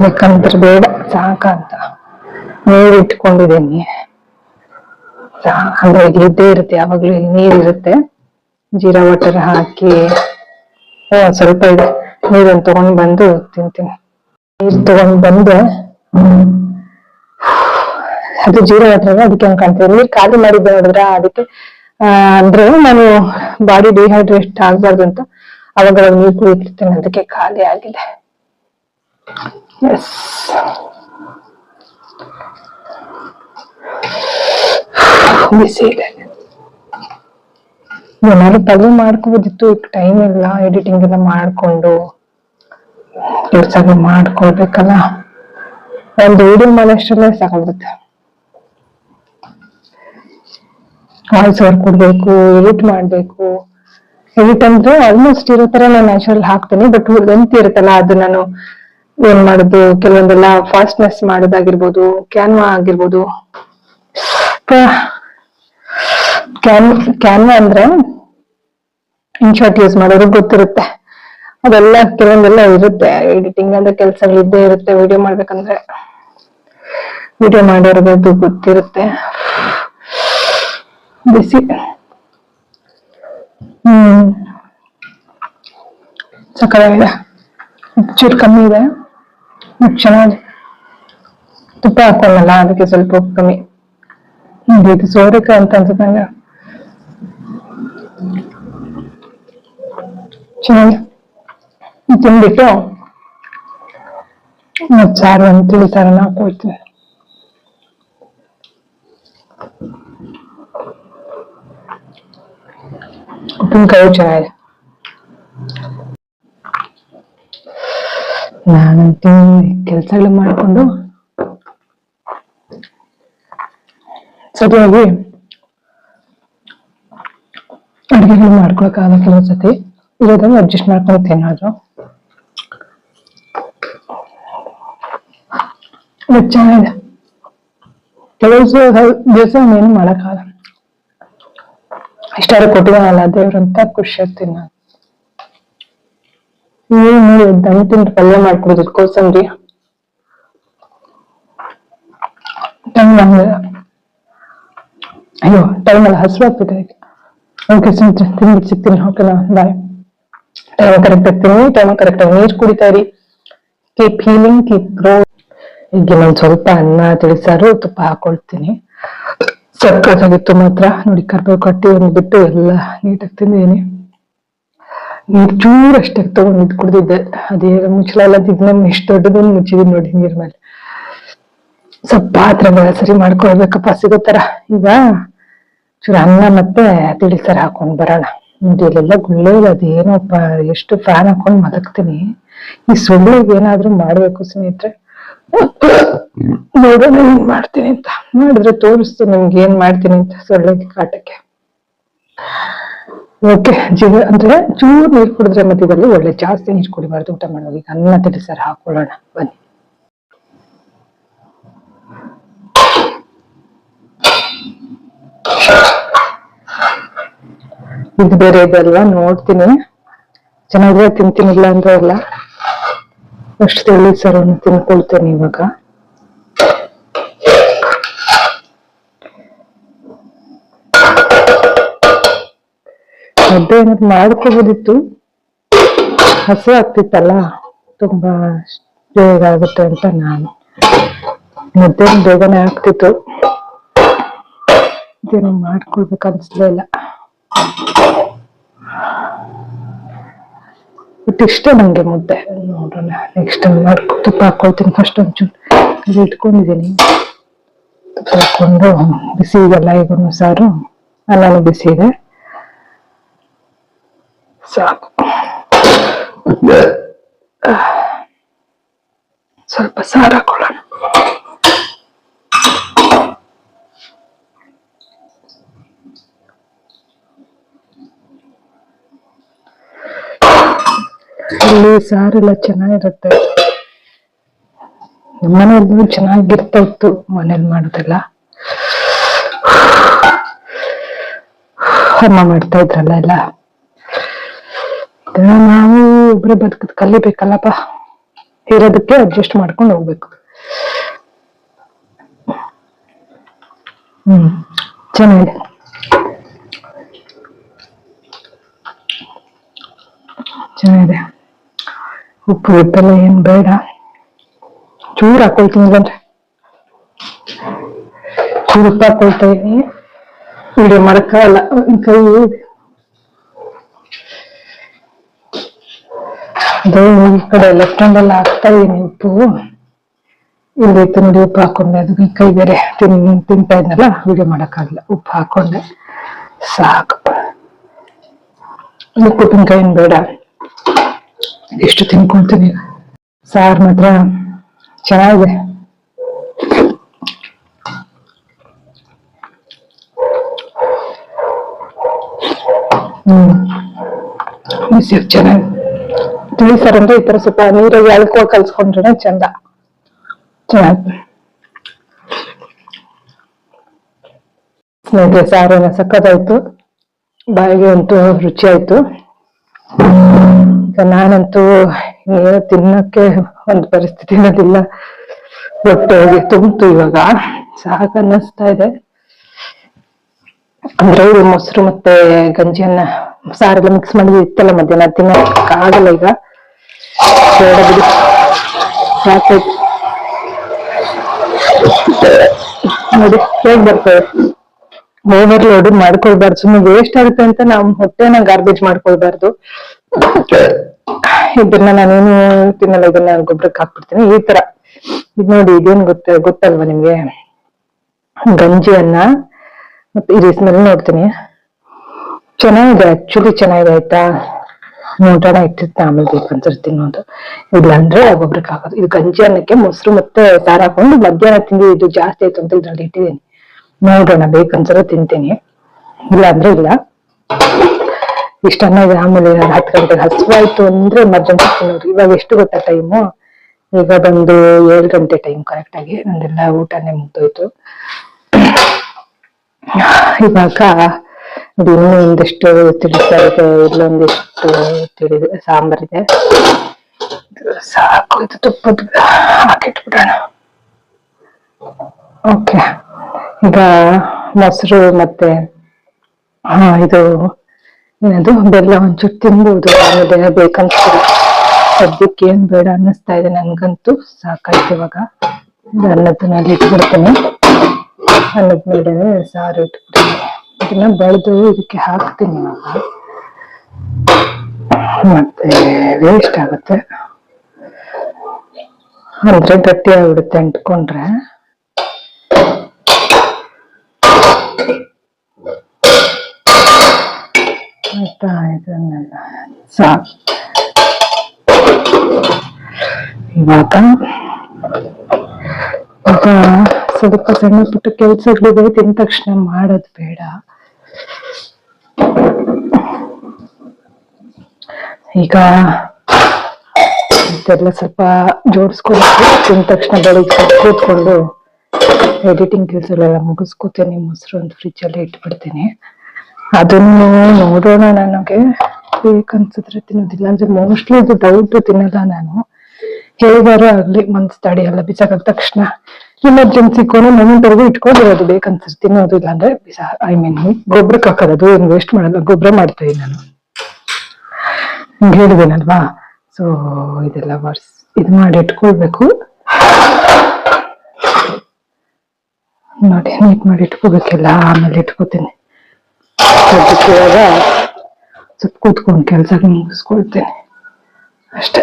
ಬೇಕಂದ್ರೆ ಬೇಡ, ಸಾಕಂತ ನೀರು ಇಟ್ಕೊಂಡಿದ್ದೀನಿ. ಅಂದ್ರೆ ಇದ್ದೇ ಇರುತ್ತೆ, ಯಾವಾಗ್ಲೂ ನೀರಿರುತ್ತೆ. ಜೀರಾ ವಾಟರ್ ಹಾಕಿ ಸ್ವಲ್ಪ ಇದೆ ನೀರನ್ನು ತಗೊಂಡ್ ಬಂದು ತಿಂತೀನಿ. ನೀರ್ ತಗೊಂಡ್ ಬಂದೆ, ಅದು ಜೀರಾ ವಾಟರ್, ಅದಕ್ಕೆ ಹಂಗ್ ಕಾಣ್ತೀವಿ. ನೀರ್ ಖಾಲಿ ಮಾಡಿದ್ದೆ ನೋಡಿದ್ರ, ಅದಕ್ಕೆ ಅಂದ್ರೆ ನಾನು ಬಾಡಿ ಡಿಹೈಡ್ರೇಟ್ ಆಗ್ಬಾರ್ದು ಅಂತ ಅವಾಗ ನೀರು ಕುಡಿತಿರ್ತೇನೆ, ಅದಕ್ಕೆ ಖಾಲಿ ಆಗಿದೆ. ಎಸ್, ಬಿಸಿ ಇದೆ. ಏನಾದ್ರು ಪಲ್ಯ ಮಾಡ್ಕೋಬೋದಿತ್ತು, ಈಗ ಟೈಮ್ ಇಲ್ಲ. ಎಡಿಟಿಂಗ್ ಎಲ್ಲ ಮಾಡ್ಕೊಂಡು ಕೆಲಸಗಳು ಮಾಡ್ಕೊಳ್ಬೇಕಲ್ಲ. ಒಂದು ವಿಡಿಯೋ ಮಾಡೋಷ್ಟರಲ್ಲೇ ಸಾಕಾಗ್ಬಿಡುತ್ತೆ. ವಾಯ್ಸ್ ಓವರ್ ಕೊಡ್ಬೇಕು, ಎಡಿಟ್ ಮಾಡ್ಬೇಕು. ಎಡಿಟ್ ಅಂದ್ರೆ ಆಲ್ಮೋಸ್ಟ್ ಇರೋ ತರ ನಾನು ನ್ಯಾಚುರಲ್ ಹಾಕ್ತೀನಿ, ಬಟ್ ಲೆಂತ್ ಇರುತ್ತಲ್ಲ, ಅದು ನಾನು ಏನ್ ಮಾಡುದು, ಕೆಲವೊಂದೆಲ್ಲ ಫಾಸ್ಟ್ನೆಸ್ ಮಾಡೋದಾಗಿರ್ಬೋದು, ಕ್ಯಾನ್ವಾ ಆಗಿರ್ಬೋದು. ಕ್ಯಾನ್ವಾ ಅಂದ್ರೆ ಇನ್ಶಾರ್ಟ್ ಯೂಸ್ ಮಾಡೋರು ಗೊತ್ತಿರುತ್ತೆ. ಅದೆಲ್ಲ ಕೆಲವೊಂದೆಲ್ಲ ಇರುತ್ತೆ, ಎಡಿಟಿಂಗ್ ಅಂದ್ರೆ ಕೆಲಸಗಳು ಇದ್ದೇ ಇರುತ್ತೆ. ವಿಡಿಯೋ ಮಾಡ್ಬೇಕಂದ್ರೆ ವಿಡಿಯೋ ಮಾಡೋರ್ಗದು ಗೊತ್ತಿರುತ್ತೆ. ಬಿಸಿ ಸಕ್ಕತ್ತಾಗಿದೆ. ಚೂರು ಕಮ್ಮಿ ಇದೆ, ಚೆನ್ನಾಗಿ ತುಪ್ಪ ಹಾಕೊಳ್ಳಲ್ಲ, ಅದಕ್ಕೆ ಸ್ವಲ್ಪ ಉಪ್ಪು ಕಮ್ಮಿ. ಇದು ಸೋರೆಕಾಯಿ ಅಂತ ಅನ್ಸುತ್ತೆ ನಂಗೆ. ಚೆನ್ನಾಗಿ ತಿನ್ಬಿಟ್ಟು ಸಾರು ಒಂದು ತಿಳಿ ಸಾರನ್ನ ಹಾಕೊಳ್ತೀನಿ. ಉಪ್ಪಿನಕಾಯಿ ಚೆನ್ನಾಗಿದೆ. ನಾನಂತೂ ಕೆಲಸಗಳು ಮಾಡಿಕೊಂಡು ಸರಿಯಾಗಿ ಅಡುಗೆಗಳು ಮಾಡ್ಕೊಳಕ್ಕಾಗಲ್ಲ. ಕೆಲವು ಸತಿ ಇರೋದನ್ನು ಅಡ್ಜಸ್ಟ್ ಮಾಡ್ಕೊಂಡು ಏನಾದ್ರು ಚೆನ್ನಾಗಿದೆ. ಕೆಲವು ದಿವಸ ಏನು ಮಾಡಕ್ಕಾಗಲ್ಲ. ಇಷ್ಟಾರು ಕೊಟ್ಟಿದ್ದಾನಲ್ಲ ದೇವ್ರಂತ ಖುಷಿ ಆಗ್ತೀನಿ ನಾನು. ನೀವು ದಮ್ ತಿಂದು ಪಲ್ಯ ಮಾಡ್ಕೊಡೋದು ಕೋಸಂಬರಿ ಅಯ್ಯೋ ಟೈಮಲ್ಲಿ ಹಸುವಾಗ್ತಿದೆ ಈಗ. ಓಕೆ ಸ್ನೇಹಿತರೆ, ತಿನ್ಬಿಟ್ಟು ಸಿಗ್ತೀನಿ. ಓಕೆನಾ, ಬಾಯ್. ಟೈಮ್ ಕರೆಕ್ಟ್ ಆಗ್ತೀನಿ, ಟೈಮ್ ಕರೆಕ್ಟ್ ಆಗಿ ನೀರು ಕುಡಿತಾ ಇರಿ. Keep healing, keep grow. ಈಗ ಇನ್ನೊಂದು ಸ್ವಲ್ಪ ಅನ್ನ ತಿಳಿಸಾರು ತುಪ್ಪ ಹಾಕೊಳ್ತೀನಿ. ಸಕ್ಕತ್ತಾಗಿತ್ತು ಮಾತ್ರ. ನೋಡಿ, ಕರ್ಬೇವು ಕಟ್ಟಿ ಒಂದು ಬಿಟ್ಟು ಎಲ್ಲ ನೀಟಾಗಿ ತಿಂದಿದ್ದೀನಿ. ನೀರು ಚೂರಷ್ಟೇ ತಗೊಂಡು ಕುಡ್ದಿದ್ದೆ. ಅದೇ ಮುಚ್ಚಳ ಎಲ್ಲ ತಿದ್ನ ಎಷ್ಟು ದೊಡ್ಡದೊಂದು ಮುಚ್ಚಿದೀನಿ ನೋಡಿ ನೀರ್ ಮೇಲೆ. ಸ್ವಲ್ಪ ಪಾತ್ರೆಗಳ ಸರಿ ಮಾಡ್ಕೊಳ್ಬೇಕಪ್ಪ ಸಿಗೋ ತರ. ಈಗ ಚೂರು ಅನ್ನ ಮತ್ತೆ ತಿಳಿಸಾರು ಹಾಕೊಂಡ್ ಬರೋಣ. ಇಲ್ಲೆಲ್ಲ ಗುಳ್ಳೆ ಇಲ್ಲ, ಅದೇನೋಪ್ಪ ಎಷ್ಟು ಫ್ಯಾನ್ ಹಾಕೊಂಡ್ ಮಲಗ್ತೀನಿ. ಈ ಸೊಳ್ಳೆಗೆ ಏನಾದ್ರೂ ಮಾಡ್ಬೇಕು ಸ್ನೇಹಿತರೆ. ನೋಡೋಣ ಏನ್ ಮಾಡ್ತೀನಿ ಅಂತ. ಮಾಡಿದ್ರೆ ತೋರಿಸ್ತೀನಿ ನಿಮ್ಗೆ ಏನ್ ಮಾಡ್ತೀನಿ ಅಂತ ಸೊಳ್ಳೆಗೆ ಕಾಟಕ್ಕೆ. ಓಕೆ, ಅಂದ್ರೆ ಚೂರು ನೀರು ಕುಡಿದ್ರೆ ಮಧ್ಯದಲ್ಲಿ ಒಳ್ಳೆ, ಜಾಸ್ತಿ ನೀರು ಕುಡಿಬಾರ್ದು ಊಟ ಮಾಡೋದು. ಈಗ ಅನ್ನ ತಿಳಿಸಾರು ಹಾಕೊಳ್ಳೋಣ ಬನ್ನಿ. ಇದು ಬೇರೆ ಇದೆಲ್ಲ ನೋಡ್ತೀನಿ, ಚೆನ್ನಾಗಿದ್ರೆ ತಿಂತೀನಿಲ್ಲ ಅಂದ್ರೆ ಎಲ್ಲ. ಅಷ್ಟು ತಿಳಿಸಾರನ್ನು ತಿನ್ಕೊಳ್ತೇನೆ ಇವಾಗ. ಮುದ್ದೆ ಏನಾದ್ರು ಮಾಡ್ಕೋಬೋದಿತ್ತು, ಹಸು ಆಗ್ತಿತ್ತಲ್ಲ, ತುಂಬಾ ಬೇಗ ಆಗುತ್ತೆ ಅಂತ ನಾನು. ಮುದ್ದೆ ಬೇಗನೆ ಆಗ್ತಿತ್ತು, ಇದೇನೋ ಮಾಡ್ಕೊಳ್ಬೇಕು ಅನ್ಸಲೇ ಇಲ್ಲ. ಇಷ್ಟ ನಂಗೆ ಮುದ್ದೆ. ನೋಡೋಣ ನೆಕ್ಸ್ಟ್ ತುಪ್ಪ ಹಾಕೊಳ್ತೀನಿ. ಫಸ್ಟ್ ಒಂಚೂರು ಇಟ್ಕೊಂಡಿದ್ದೀನಿ, ತುಪ್ಪ ಹಾಕೊಂಡು ಬಿಸಿ ಇದೆಲ್ಲ. ಈಗ ಸಾರು ಅನ್ನನೂ ಬಿಸಿ ಇದೆ, ಸಾಕು. ಸ್ವಲ್ಪ ಸಾರು ಹಾಕೊಳ್ಳೋಣ. ಇಲ್ಲಿ ಸಾರೆಲ್ಲ ಚೆನ್ನಾಗಿರುತ್ತೆ. ನಮ್ಮನೆಯಲ್ಲೂ ಚೆನ್ನಾಗಿರ್ತಾ ಇತ್ತು, ಮನೇಲಿ ಮಾಡೋದೆಲ್ಲ. ಅಮ್ಮ ಮಾಡ್ತಾ ಇದ್ರಲ್ಲ ಎಲ್ಲ. ನಾವು ಒಬ್ರೆ ಬದುಕದ್ ಕಲಿಬೇಕಲ್ಲಪ್ಪ, ಇರೋದಕ್ಕೆ ಅಡ್ಜಸ್ಟ್ ಮಾಡ್ಕೊಂಡು ಹೋಗ್ಬೇಕು. ಚೆನ್ನಾಗಿದೆ. ಚೆನ್ನಾಗಿದೆ. ಉಪ್ಪು ಇಪ್ಪೆಲ್ಲ ಏನ್ ಬೇಡ, ಚೂರು ಹಾಕೊಳ್ತೀನಿ. ಇಲ್ಲಂದ್ರೆ ಚೂರು ಉಪ್ಪು ಹಾಕೊಳ್ತಾ ಇದೀನಿ. ವಿಡಿಯೋ ಮಾಡಕ್ಕಾಗಲ್ಲ, ಕೈ ಅದು ಈ ಕಡೆ ಲೆಫ್ಟ್ ಹ್ಯಾಂಡ್ ಎಲ್ಲ ಹಾಕ್ತಾ ಇದೀನಿ ಉಪ್ಪು. ಇಲ್ಲಿ ನೋಡಿ ಉಪ್ಪು ಹಾಕೊಂಡೆ, ಅದು ಕೈ ಬೇರೆ ತಿಂತಾ ಇದ್ನಲ್ಲ, ವಿಡಿಯೋ ಮಾಡಕ್ಕಾಗಲ್ಲ. ಉಪ್ಪು ಹಾಕೊಂಡೆ ಸಾಕು. ಉಪ್ಪಿನಕಾಯಿ ಏನ್ ಬೇಡ, ಎಷ್ಟು ತಿನ್ಕೊಳ್ತೀನಿ. ಸಾರು ಮಾತ್ರ ಚೆನ್ನಾಗಿದೆ. ಚೆನ್ನಾಗಿ ತಿಳಿಸಾರು ಅಂದ್ರೆ ಈ ತರ ಸ್ವಲ್ಪ ನೀರಾಗಿ ಅಳ್ಕೊ ಕಲ್ಸ್ಕೊಂಡ್ರೆ ಚಂದ. ಚೆನ್ನಾಗಿ ಸ್ನೇಹಿತರೆ, ಸಾರೆಲ್ಲ ಸಕ್ಕತ್ತಾಯ್ತು, ಬಾಯಿಗೆ ಅಂತೂ ರುಚಿ ಆಯ್ತು. ಈಗ ನಾನಂತೂ ಏನು ತಿನ್ನಕ್ಕೆ ಒಂದು ಪರಿಸ್ಥಿತಿ ಇರೋದಿಲ್ಲ, ಹೊಟ್ಟೆಗೆ ತುಂಬಿತು. ಇವಾಗ ಸಾಕು ಅನ್ನಿಸ್ತಾ ಇದೆ. ಅಂದ್ರೆ ಇವ್ರು ಮೊಸರು ಮತ್ತೆ ಗಂಜಿಯನ್ನ ಸಾರೆಲ್ಲ ಮಿಕ್ಸ್ ಮಾಡಿ ಇತ್ತಲ್ಲ ಮಧ್ಯಾಹ್ನ, ತಿನ್ನಕ್ಕಾಗಲ್ಲ ಈಗ. ಬೇಡ ಬಿಡಿ, ಸಾಕಾಯ್ತು. ನೋಡಿ ಹೇಗ್ ಬರ್ತದೆ. ಓವರ್ಲೋಡ್ ಮಾಡ್ಕೊಳ್ಬಾರ್ದು, ಸುಮ್ಮನೆ ವೇಸ್ಟ್ ಆಗುತ್ತೆ ಅಂತ ನಾವು ಹೊಟ್ಟೆನ ಗಾರ್ಬೇಜ್ ಮಾಡ್ಕೊಳ್ಬಾರ್ದು. ಇದನ್ನ ನಾನೇನು ತಿನ್ನಲ್ಲ, ಇದನ್ನ ಗೊಬ್ಬರಕ್ಕೆ ಹಾಕ್ಬಿಡ್ತೀನಿ ಈ ತರ. ಇದ್ ನೋಡಿ, ಇದೇನ್ ಗೊತ್ತಲ್ವಾ ನಿಮ್ಗೆ, ಗಂಜಿಯನ್ನ ಮತ್ತೆ ಈ ಸ್ಮೆಲ್ ನೋಡ್ತೀನಿ. ಚೆನ್ನಾಗಿದೆ, ಆಕ್ಚುಲಿ ಚೆನ್ನಾಗಿದೆ ಆಯ್ತಾ. ನೋಡೋಣ ಇಟ್ಟಿರ್ತೀನಿ, ಆಮೇಲೆ ಬೇಕಂತ ತಿನ್ನೋದು. ಇಲ್ಲಾಂದ್ರೆ ಗೊಬ್ಬರಕ್ಕೆ ಹಾಕೋದು. ಇದು ಗಂಜಿ ಅನ್ನಕ್ಕೆ ಮೊಸರು ಮತ್ತೆ ಸಾರು ಹಾಕೊಂಡು ಮಧ್ಯಾಹ್ನ ತಿಂದು ಇದು ಜಾಸ್ತಿ ಆಯ್ತು ಅಂತ ಇದ್ರಲ್ಲಿ ಇಟ್ಟಿದ್ದೀನಿ. ನೋಡೋಣ ಬೇಕನ್ಸರ ತಿಂತೀನಿ, ಇಲ್ಲ ಅಂದ್ರೆ ಇಲ್ಲ. ಇಷ್ಟ ಅನ್ನೋದು ಆಮೇಲೆ 10 ಗಂಟೆಗೆ ಹಸುವಾಯ್ತು ಅಂದ್ರೆ ಎಮರ್ಜೆನ್ಸಿ ತಿನ್ನೋದು. ಇವಾಗ ಎಷ್ಟು ಗೊತ್ತಾ ಟೈಮು? ಈಗ ಬಂದು 7 ಗಂಟೆ ಟೈಮ್ ಕರೆಕ್ಟ್ ಆಗಿ. ನಂದೆಲ್ಲ ಊಟನೇ ಮುಗ್ದೋಯ್ತು. ಇವಾಗ ಇನ್ನೂ ಒಂದಿಷ್ಟು ತಿಳಿಸಾರಿದೆ, ಇಲ್ಲೊಂದಿಷ್ಟು ಸಾಂಬಾರಿದೆ. ಸಾಕು, ಇದು ತುಪ್ಪದ ಹಾಕಿಟ್ಬಿಡೋಣ. ಓಕೆ, ಈಗ ಮೊಸರು ಮತ್ತೆ ಇದು ಏನದು ಬೆಲ್ಲ ಒಂಚೂರು ತಿನ್ಬೋದು, ಆಮೇಲೆ ಬೇಕನ್ಸ್ತಿಲ್ಲ. ಸದ್ಯಕ್ಕೆ ಏನ್ ಬೇಡ ಅನ್ನಿಸ್ತಾ ಇದೆ ನನ್ಗಂತೂ. ಸಾಕಾಯ್ತು ಇವಾಗ. ಅನ್ನದನ್ನಲ್ಲಿ ಇಟ್ಬಿಡ್ತೀನಿ. ಅನ್ನದ ಮೇಲೆ ಸಾರು ಇಟ್ಬಿಡ್ತೀನಿ. ಇದನ್ನ ಬಳ್ದು ಇದಕ್ಕೆ ಹಾಕ್ತೀನಿ ಇವಾಗ. ಮತ್ತೆ ವೇಸ್ಟ್ ಆಗುತ್ತೆ, ಅಂದ್ರೆ ಗಟ್ಟಿ ಆಗ್ಬಿಡುತ್ತೆ ಅಂಟ್ಕೊಂಡ್ರೆ. ಆಯ್ತಾ, ಇದನ್ನೆಲ್ಲ ಸಾಕು. ಇವಾಗ ಸ್ವಲ್ಪ ಸಣ್ಣ ಪುಟ್ಟ ಕೆಲ್ಸಗಳಿದೆ, ತಿಂದ ತಕ್ಷಣ ಮಾಡೋದು ಬೇಡ. ಈಗ ಇದೆಲ್ಲ ಸ್ವಲ್ಪ ಜೋಡಿಸ್ಕೊಂಡು ತಿಂದ ತಕ್ಷಣ ಬೆಳಿಗ್ಗೆ ಕೂತ್ಕೊಂಡು ಎಡಿಟಿಂಗ್ ಕೆಲಸಗಳೆಲ್ಲ ಮುಗಿಸ್ಕೋತೀನಿ. ಮೊಸರು ಒಂದು ಫ್ರಿಜ್ ಅಲ್ಲಿ ಇಟ್ಬಿಡ್ತೀನಿ. ಅದನ್ನು ನೋಡೋಣ, ನನಗೆ ಬೇಕನ್ಸಿದ್ರೆ ತಿನ್ನೋದಿಲ್ಲ, ಅಂದ್ರೆ ಮೋಸ್ಟ್ಲಿ ಇದು ಡೌಟ್ ತಿನ್ನಲ್ಲ ನಾನು. ಹೇಗಾರು ಆಗ್ಲಿ ಮನ್ಸ್ ತಡೆಯಲ್ಲ, ಬಿಸಾಕ ತಕ್ಷಣ ಎಮರ್ಜೆನ್ಸಿ ಕೊನೆ ಮೊಮೆಂಟ್ವರೆಗೂ ಇಟ್ಕೊಂಡಿರೋದು. ಬೇಕನ್ಸಿದ್ರೆ ತಿನ್ನೋದಿಲ್ಲ ಅಂದ್ರೆ ಐ ಮೀನ್ ಗೊಬ್ಬರಕ್ಕೆ ಹಾಕೋದು, ಏನು ವೇಸ್ಟ್ ಮಾಡಲ್ಲ, ಗೊಬ್ಬರ ಮಾಡ್ತಾ ಇದ್ದೀನಿ ನಾನು, ಹೇಳಿದೇನಲ್ವಾ. ಸೊ ಇದೆಲ್ಲ ಇದು ಮಾಡಿ ಇಟ್ಕೊಳ್ಬೇಕು ನೋಡಿ, ನೀಟ್ ಮಾಡಿ ಇಟ್ಕೋಬೇಕೆಲ್ಲ. ಆಮೇಲೆ ಇಟ್ಕೋತೀನಿ. ಇವಾಗ ಸ್ವಲ್ಪ ಕೂತ್ಕೊಂಡು ಕೆಲ್ಸ ಮುಗಿಸ್ಕೊಳ್ತೇನೆ ಅಷ್ಟೇ.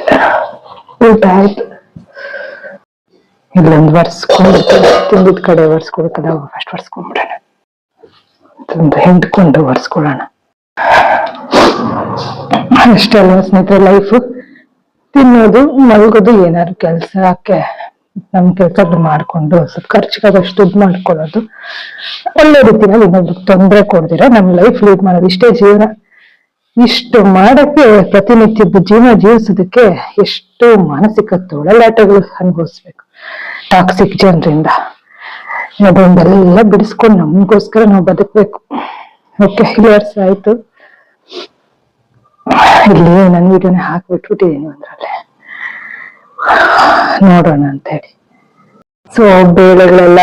ಊಟ ಆಯ್ತು. ಇಲ್ಲೊಂದು ಒರ್ಸ್ಕೊಂಡ್ಬಿಡ್ತೇನೆ, ತಿಂದಿದ್ ಕಡೆ ಒರ್ಸ್ಕೊಳ್ತದೆ, ಅವಾಗ ಫಸ್ಟ್ ಒರ್ಸ್ಕೊಂಡ್ಬಿಡೋಣ, ಒಂದು ಹಿಂಡ್ಕೊಂಡು ಒರ್ಸ್ಕೊಳ್ಳೋಣ ಅಷ್ಟೇ ಅಲ್ಲ ಸ್ನೇಹಿತರೆ ಲೈಫು. ತಿನ್ನೋದು, ಮಲ್ಗೋದು, ಏನಾದ್ರು ಕೆಲ್ಸಕ್ಕೆ ನಮ್ ಕೆಲ್ಸಗಳು ಮಾಡ್ಕೊಂಡು ಸ್ವಲ್ಪ ಖರ್ಚಿಗಾದಷ್ಟು ದುಡ್ಡು ಮಾಡ್ಕೊಳ್ಳೋದು, ಒಳ್ಳೆ ರೀತಿನಲ್ಲಿ ಇನ್ನೊಬ್ರಿಗೆ ತೊಂದರೆ ಕೊಡ್ದಿರ ನಮ್ ಲೈಫ್ ಲೀಡ್ ಮಾಡೋದು. ಇಷ್ಟೇ ಜೀವನ. ಇಷ್ಟು ಮಾಡಕ್ಕೆ, ಪ್ರತಿನಿತ್ಯದ ಜೀವನ ಜೀವಿಸೋದಕ್ಕೆ ಎಷ್ಟು ಮಾನಸಿಕ ತೊಳಲಾಟಗಳು ಅನುಭವಿಸ್ಬೇಕು ಟಾಕ್ಸಿಕ್ ಜನರಿಂದ. ಅದೊಂದೆಲ್ಲ ಬಿಡಿಸ್ಕೊಂಡು ನಮಗೋಸ್ಕರ ನಾವು ಬದುಕ್ಬೇಕು. ಓಕೆ, ಇಯರ್ಸ್ ಆಯ್ತು. ಇಲ್ಲಿ ನನ್ನ ವಿಡಿಯೋನ ಹಾಕ್ಬಿಟ್ಬಿಟ್ಟಿದ್ದೀನಿ ಒಂದ್ರಲ್ಲೇ, ನೋಡೋಣ ಅಂತ ಹೇಳಿ. ಸೊ ಬೇಳೆಗಳೆಲ್ಲ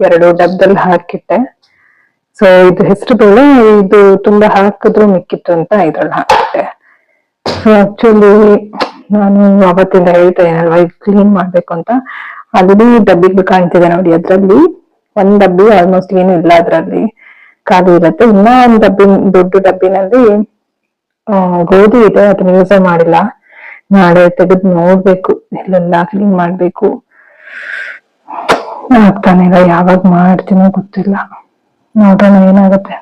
2 ಡಬ್ಬದಲ್ಲಿ ಹಾಕಿಟ್ಟೆ. ಸೊ ಇದು ಹೆಸರು ಬೇಳೆ, ಇದು ತುಂಬಾ ಹಾಕಿದ್ರು ಮಿಕ್ಕಿತ್ತು ಅಂತ ಇದ್ರಲ್ಲಿ ಹಾಕಿಟ್ಟೆ. ಸೊ ಆಕ್ಚುಲಿ ನಾನು ಅವತ್ತಿಂದ ಹೇಳ್ತಾ ಇದ್ದೀನಲ್ವಾ, ಇದು ಕ್ಲೀನ್ ಮಾಡ್ಬೇಕು ಅಂತ. ಅಲ್ಲಿ ಡಬ್ಬಿಗೆ ಕಾಣ್ತಿದೆ ನೋಡಿ, ಅದ್ರಲ್ಲಿ ಒಂದ್ ಡಬ್ಬಿ ಆಲ್ಮೋಸ್ಟ್ ಏನು ಇಲ್ಲ, ಅದ್ರಲ್ಲಿ ಖಾಲಿ ಇರುತ್ತೆ. ಇನ್ನ ಒಂದ್ ಡಬ್ಬಿ, ದೊಡ್ಡ ಡಬ್ಬಿನಲ್ಲಿ ಗೋಧಿ ಇದೆ, ಅದನ್ನ ಯೂಸೇ ಮಾಡಿಲ್ಲ. ನಾಳೆ ತೆಗೆದು ನೋಡ್ಬೇಕು, ಇಲ್ಲೆಲ್ಲ ಕ್ಲೀನ್ ಮಾಡ್ಬೇಕು. ಆಗ್ತಾನಿಲ್ಲ, ಯಾವಾಗ ಮಾಡ್ತೀನೋ ಗೊತ್ತಿಲ್ಲ, ನೋಡೋಣ ಏನಾಗುತ್ತೆ.